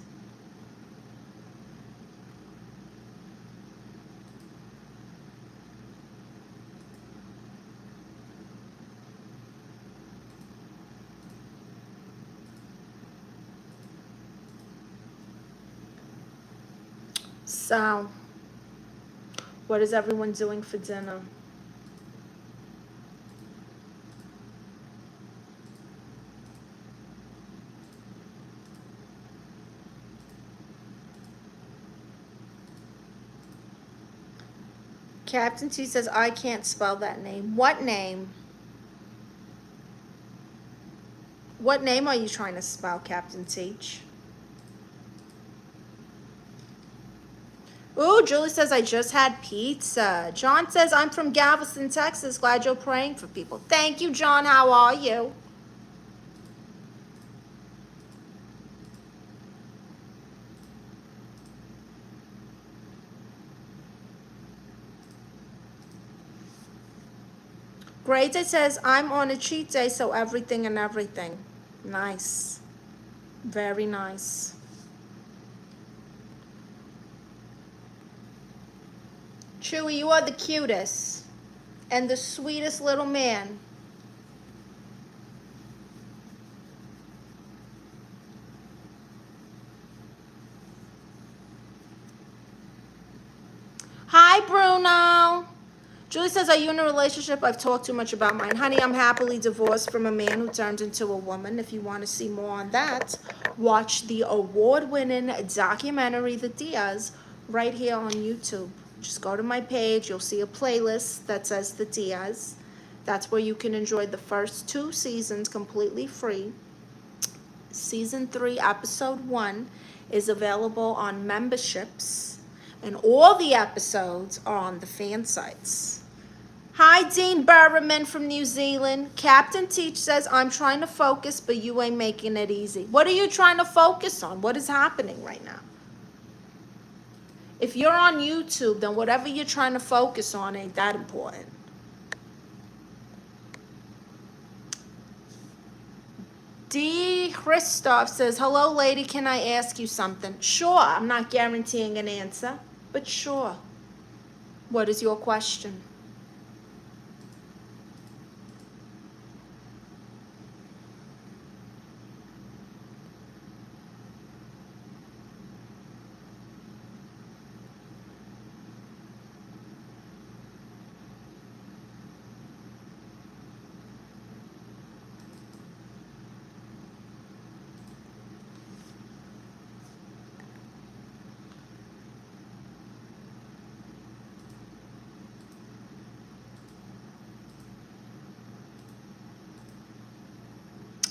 Speaker 1: So, what is everyone doing for dinner? Captain T says, I can't spell that name. What name? What name are you trying to spell, Captain Teach? Ooh, Julie says, I just had pizza. John says, I'm from Galveston, Texas. Glad you're praying for people. Thank you, John. How are you? Great Day says, I'm on a cheat day, so everything and everything. Nice. Very nice. Chewy, you are the cutest and the sweetest little man. Hi, Bruno. Julie says, are you in a relationship? I've talked too much about mine. Honey, I'm happily divorced from a man who turned into a woman. If you want to see more on that, watch the award-winning documentary, The Diaz, right here on YouTube. Just go to my page. You'll see a playlist that says The Diaz. That's where you can enjoy the first 2 seasons completely free. Season 3, episode 1 is available on memberships, and all the episodes are on the fan sites. Hi, Dean Berriman from New Zealand. Captain Teach says, I'm trying to focus, but you ain't making it easy. What are you trying to focus on? What is happening right now? If you're on YouTube, then whatever you're trying to focus on ain't that important. D. Christoph says, hello, lady, can I ask you something? Sure, I'm not guaranteeing an answer, but sure. What is your question?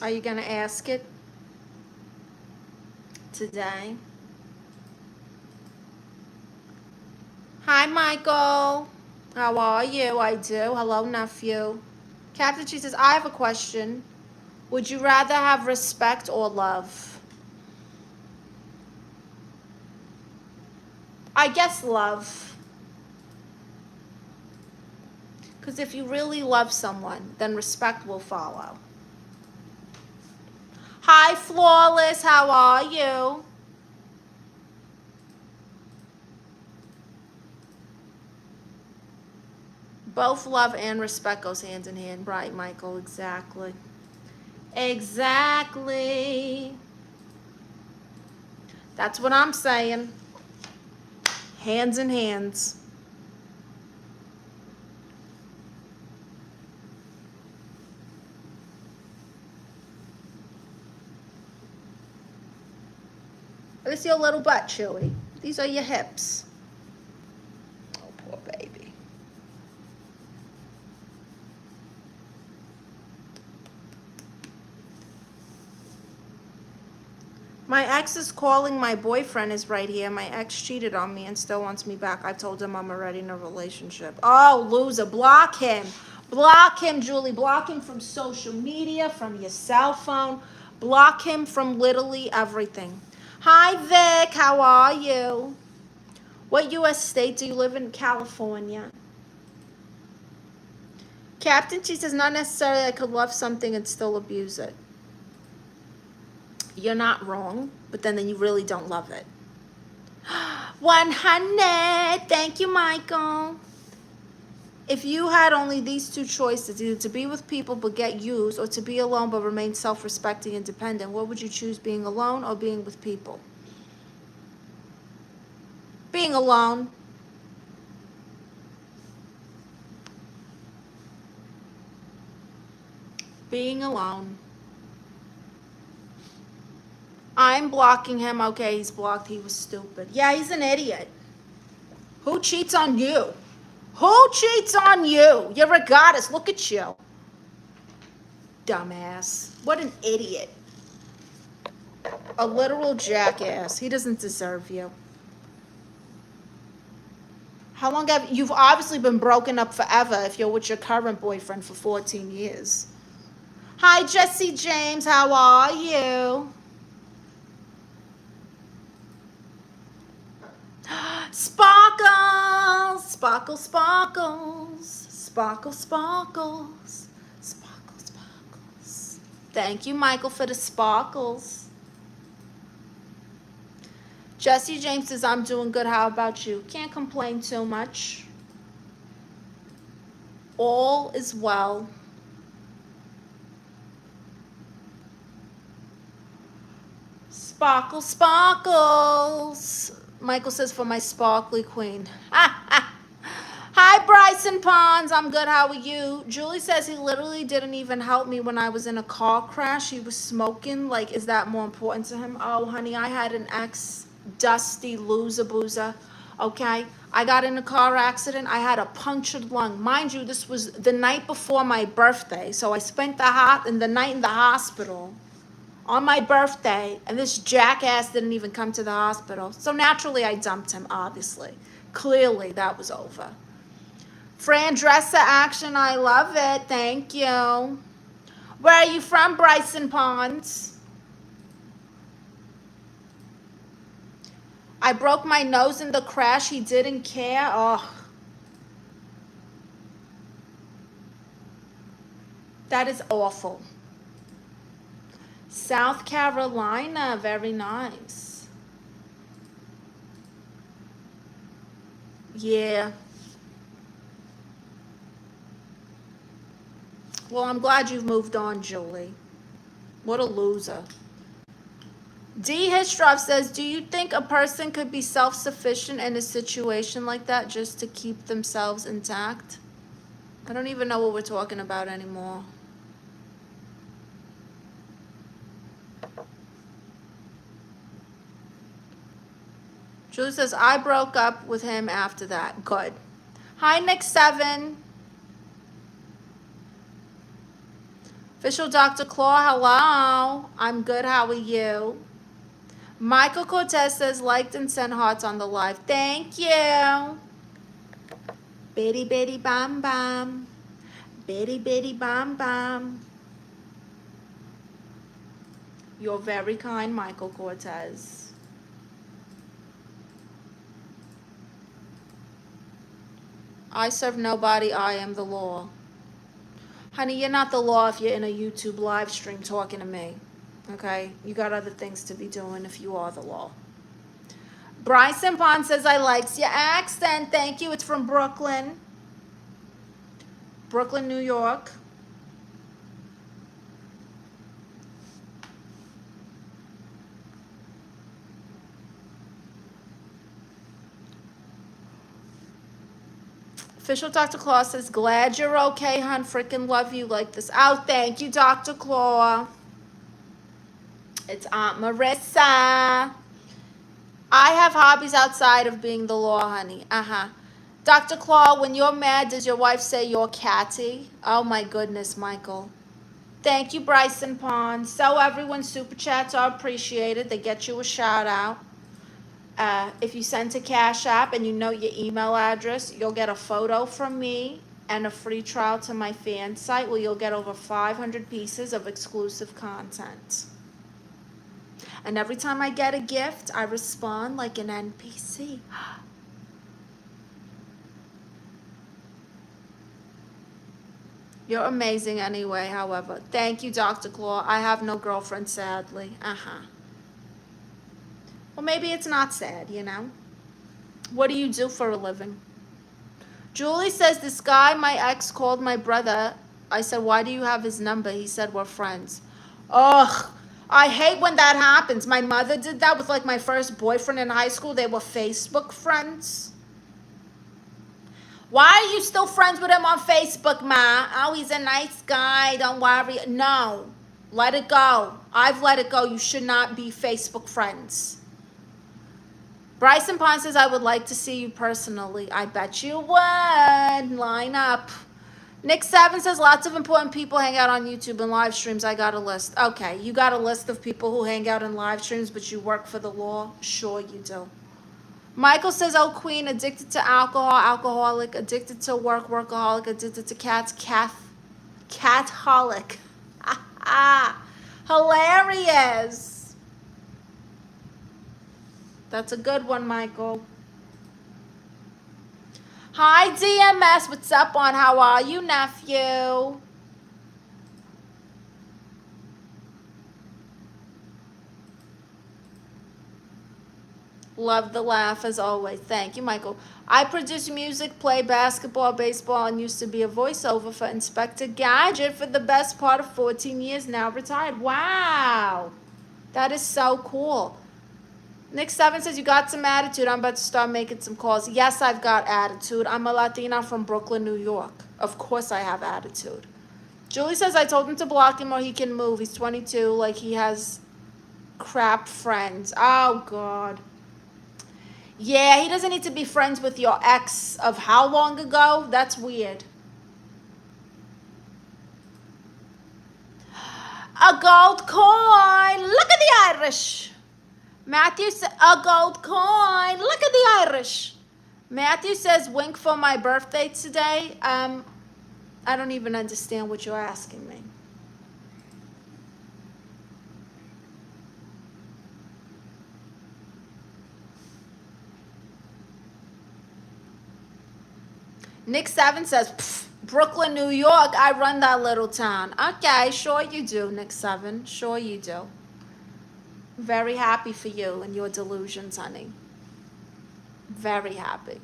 Speaker 1: Are you going to ask it today? Hi, Michael. How are you? I do. Hello, nephew. Captain, she says, I have a question. Would you rather have respect or love? I guess love. Because if you really love someone, then respect will follow. Hi, Flawless. How are you? Both love and respect goes hand in hand. Right, Michael? Exactly. Exactly. That's what I'm saying. Hands in hands. Let me see your little butt, Chewy. These are your hips. Oh, poor baby. My ex is calling. My boyfriend is right here. My ex cheated on me and still wants me back. I told him I'm already in a relationship. Oh, loser. Block him. Block him, Julie. Block him from social media, from your cell phone. Block him from literally everything. Hi, Vic. How are you? What U.S. state do you live in? California. Captain, she says, not necessarily I could love something and still abuse it. You're not wrong, but then you really don't love it. 100. Thank you, Michael. If you had only these 2 choices, either to be with people but get used, or to be alone but remain self-respecting and independent, what would you choose, being alone or being with people? Being alone. Being alone. I'm blocking him. Okay, he's blocked. He was stupid. Yeah, he's an idiot. Who cheats on you? Who cheats on you? You're a goddess. Look at you. Dumbass. What an idiot. A literal jackass. He doesn't deserve you. How long have you've obviously been broken up forever if you're with your current boyfriend for 14 years. Hi, Jesse James. How are you? Sparkles, sparkles, sparkles, sparkles, sparkles, sparkles, sparkles. Thank you, Michael, for the sparkles. Jesse James says, I'm doing good. How about you? Can't complain too much. All is well. Sparkles, sparkles. Michael says, for my sparkly queen. Hi, Bryson Pons. I'm good. How are you? Julie says he literally didn't even help me when I was in a car crash. He was smoking. Like, is that more important to him? Oh, honey, I had an ex-dusty loser boozer. Okay? I got in a car accident. I had a punctured lung. Mind you, this was the night before my birthday. So I spent the night in the hospital on my birthday, and this jackass didn't even come to the hospital. So naturally, I dumped him, obviously. Clearly, that was over. Fran Dresser action, I love it. Thank you. Where are you from, Bryson Ponds? I broke my nose in the crash. He didn't care. Oh. That is awful. South Carolina, very nice. Yeah. Well, I'm glad you've moved on, Julie. What a loser. D. Histroff says, do you think a person could be self-sufficient in a situation like that just to keep themselves intact? I don't even know what we're talking about anymore. Julie says, I broke up with him after that. Good. Hi, Nick 7. Official Dr. Claw, hello. I'm good. How are you? Michael Cortez says, liked and sent hearts on the live. Thank you. Bitty, bitty, bam, bam. Bitty, bitty, bam, bam. You're very kind, Michael Cortez. I serve nobody. I am the law. Honey, you're not the law if you're in a YouTube live stream talking to me. Okay? You got other things to be doing if you are the law. Bryson Pond says, I likes your accent. Thank you. It's from Brooklyn. Brooklyn, New York. Official Dr. Claw says, glad you're okay, hon. Freaking love you like this. Oh, thank you, Dr. Claw. It's Aunt Marissa. I have hobbies outside of being the law, honey. Dr. Claw, when you're mad, does your wife say you're catty? Oh, my goodness, Michael. Thank you, Bryson Pond. So everyone's super chats are appreciated. They get you a shout out. If you send to Cash App and you note your email address, you'll get a photo from me and a free trial to my fan site where you'll get over 500 pieces of exclusive content. And every time I get a gift, I respond like an NPC. You're amazing anyway, however. Thank you, Dr. Claw. I have no girlfriend, sadly. Well, maybe it's not sad, you know? What do you do for a living? Julie says, this guy, my ex, called my brother. I said, why do you have his number? He said, we're friends. Ugh, I hate when that happens. My mother did that with like my first boyfriend in high school. They were Facebook friends. Why are you still friends with him on Facebook, Ma? Oh, he's a nice guy. Don't worry. No, let it go. I've let it go. You should not be Facebook friends. Bryson Pond says, I would like to see you personally. I bet you would. Line up. Nick 7 says lots of important people hang out on YouTube and live streams. I got a list. Okay, you got a list of people who hang out in live streams, but you work for the law? Sure you do. Michael says, oh, queen, addicted to alcohol, alcoholic, addicted to work, workaholic, addicted to cats, catholic. Hilarious. That's a good one, Michael. Hi, DMS. What's up, on? How are you, nephew? Love the laugh as always. Thank you, Michael. I produce music, play basketball, baseball, and used to be a voiceover for Inspector Gadget for the best part of 14 years, now retired. Wow. That is so cool. Nick 7 says, you got some attitude. I'm about to start making some calls. Yes, I've got attitude. I'm a Latina from Brooklyn, New York. Of course I have attitude. Julie says, I told him to block him or he can move. He's 22, like he has crap friends. Oh, God. Yeah, he doesn't need to be friends with your ex of how long ago? That's weird. A gold coin. Look at the Irish. Matthew says, a gold coin. Look at the Irish. Matthew says, wink for my birthday today. I don't even understand what you're asking me. Nick 7 says, Brooklyn, New York, I run that little town. Okay, sure you do, Nick 7. Sure you do. Very happy for you and your delusions, honey. Very happy.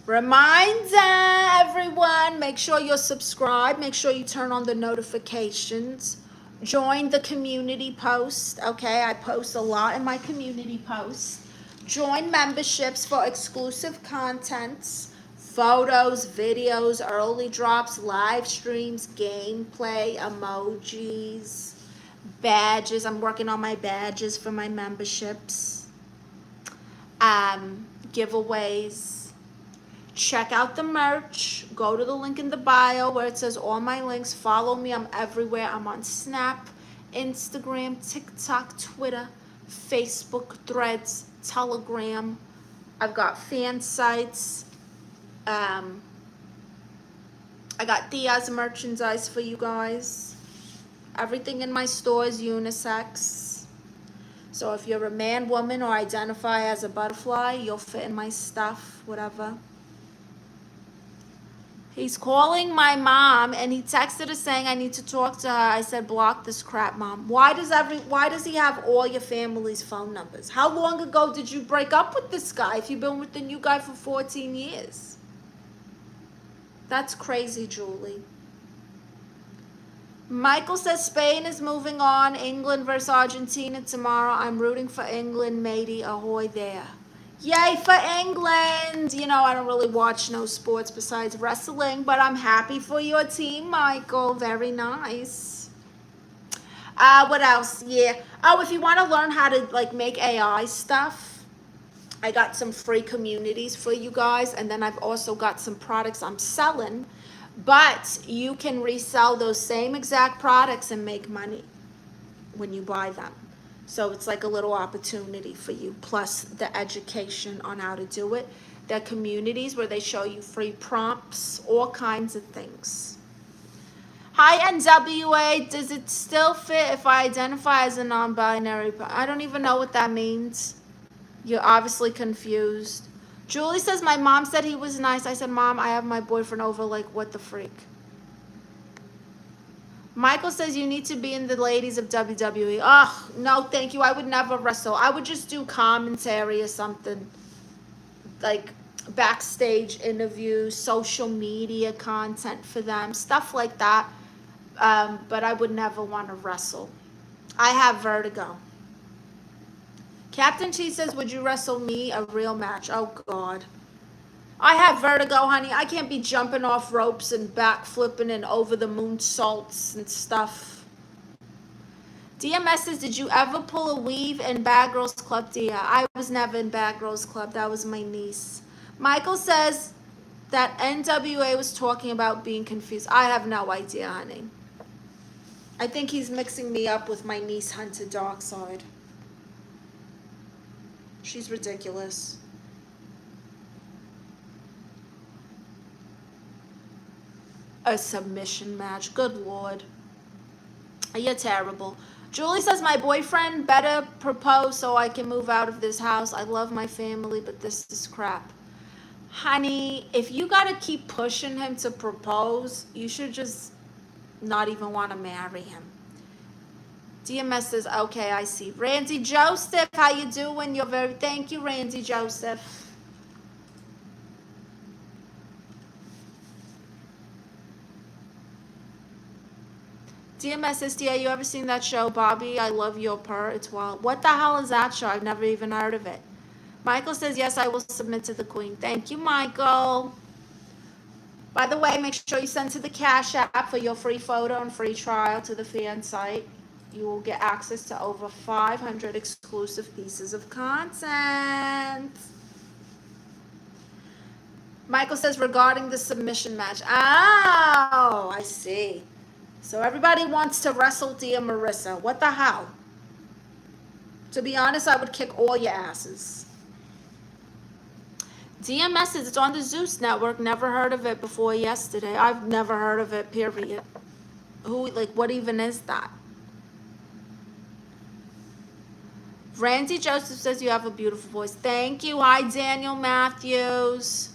Speaker 1: Reminder, everyone, make sure you're subscribed. Make sure you turn on the notifications. Join the community post. Okay, I post a lot in my community posts. Join memberships for exclusive contents, photos, videos, early drops, live streams, gameplay, emojis, badges. I'm working on my badges for my memberships. Giveaways. Check out the merch. Go to the link in the bio where it says all my links. Follow me. I'm everywhere. I'm on Snap, Instagram, TikTok, Twitter, Facebook, Threads, Telegram. I've got fan sites. I got Diaz merchandise for you guys. Everything in my store is unisex. So if you're a man, woman, or identify as a butterfly, you'll fit in my stuff, whatever. He's calling my mom, and he texted her saying I need to talk to her. I said, block this crap, Mom. Why does he have all your family's phone numbers? How long ago did you break up with this guy if you've been with the new guy for 14 years? That's crazy, Julie. Michael says Spain is moving on. England versus Argentina tomorrow. I'm rooting for England, matey. Ahoy there. Yay for England! You know, I don't really watch no sports besides wrestling, but I'm happy for your team, Michael. Very nice. What else? Yeah. Oh, if you want to learn how to, like, make AI stuff, I got some free communities for you guys, and then I've also got some products I'm selling, but you can resell those same exact products and make money when you buy them. So it's like a little opportunity for you, plus the education on how to do it. There are communities where they show you free prompts, all kinds of things. Hi, NWA. Does it still fit if I identify as a non-binary? I don't even know what that means. You're obviously confused. Julie says, my mom said he was nice. I said, Mom, I have my boyfriend over. Like, what the freak? Michael says you need to be in the ladies of WWE. Oh, no, thank you. I would never wrestle. I would just do commentary or something. Like backstage interviews, social media content for them, stuff like that. But I would never want to wrestle. I have vertigo. Captain T says, would you wrestle me a real match? Oh, God. I have vertigo, honey. I can't be jumping off ropes and back flipping and over the moonsaults and stuff. DMS says, did you ever pull a weave in Bad Girls Club, Dia? I was never in Bad Girls Club. That was my niece. Michael says that NWA was talking about being confused. I have no idea, honey. I think he's mixing me up with my niece, Hunter Darkside. She's ridiculous. A submission match. Good Lord. You're terrible. Julie says, my boyfriend better propose so I can move out of this house. I love my family, but this is crap. Honey, if you gotta keep pushing him to propose, you should just not even want to marry him. DMS says, okay, I see. Randy Joseph, how you doing? You're very, thank you, Randy Joseph. DMS says, Dia, you ever seen that show, Bobby? I love your purr. It's wild. What the hell is that show? I've never even heard of it. Michael says, yes, I will submit to the queen. Thank you, Michael. By the way, make sure you send to the Cash App for your free photo and free trial to the fan site. You will get access to over 500 exclusive pieces of content. Michael says, regarding the submission match. Oh, I see. So everybody wants to wrestle Dia Marisa. What the hell? To be honest, I would kick all your asses. DMS says, it's on the Zeus network. Never heard of it before yesterday. I've never heard of it, period. Who, like, what even is that? Randy Joseph says, you have a beautiful voice. Thank you. Hi, Daniel Matthews.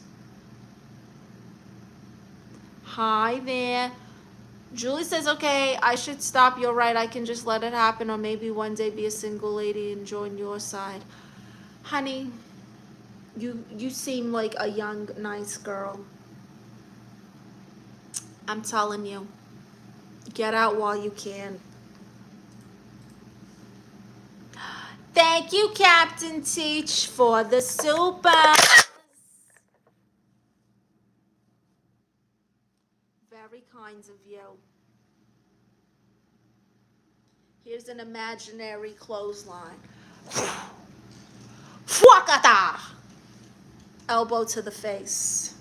Speaker 1: Hi there. Julie says, okay, I should stop. You're right. I can just let it happen, or maybe one day be a single lady and join your side. Honey, you seem like a young, nice girl. I'm telling you. Get out while you can. Thank you, Captain Teach, for the super. Very kind of you. Here's an imaginary clothesline. Fuakata! Elbow to the face.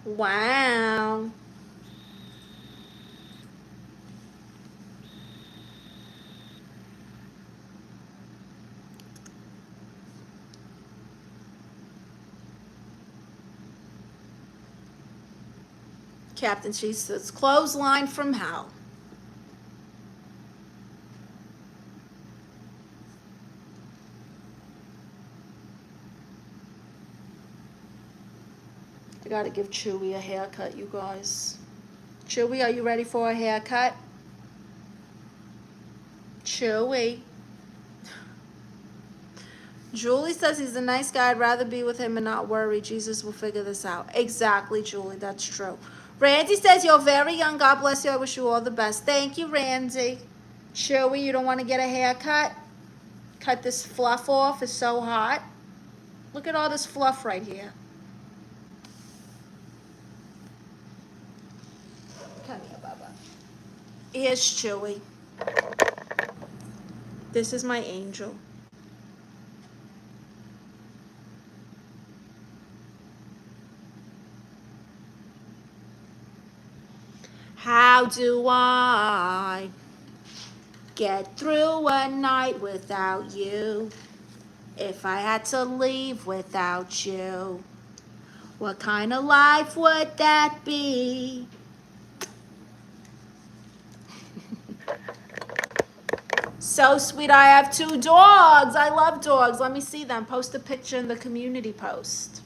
Speaker 1: Wow. Captain Chief says, clothesline from hell. I gotta give Chewy a haircut, you guys. Chewy, are you ready for a haircut? Chewy. Julie says he's a nice guy. I'd rather be with him and not worry. Jesus will figure this out. Exactly, Julie. That's true. Randy says, you're very young. God bless you. I wish you all the best. Thank you, Randy. Chewy, you don't want to get a haircut? Cut this fluff off. It's so hot. Look at all this fluff right here. Come here, Bubba. Here's Chewy. This is my angel. How do I get through a night without you? If I had to leave without you, what kind of life would that be? So sweet. I have 2 dogs. I love dogs. Let me see them. Post a picture in the community post.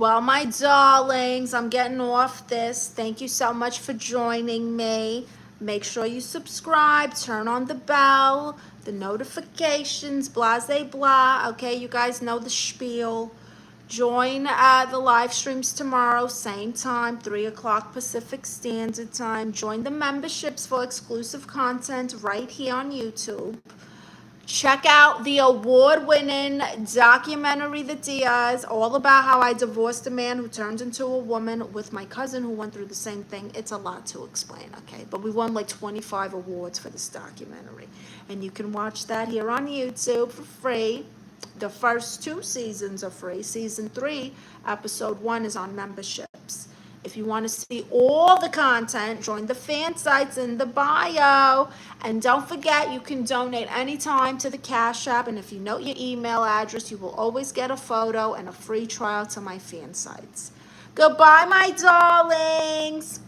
Speaker 1: Well, my darlings, I'm getting off this. Thank you so much for joining me. Make sure you subscribe, turn on the bell, the notifications, blah, blah, blah. Okay, you guys know the spiel. Join the live streams tomorrow, same time, 3 o'clock Pacific Standard Time. Join the memberships for exclusive content right here on YouTube. Check out the award-winning documentary, The Diaz, all about how I divorced a man who turned into a woman with my cousin who went through the same thing. It's a lot to explain, okay? But we won like 25 awards for this documentary. And you can watch that here on YouTube for free. The first 2 seasons are free. Season 3, episode 1 is on memberships. If you want to see all the content, join the fan sites in the bio. And don't forget, you can donate anytime to the Cash App. And if you note your email address, you will always get a photo and a free trial to my fan sites. Goodbye, my darlings.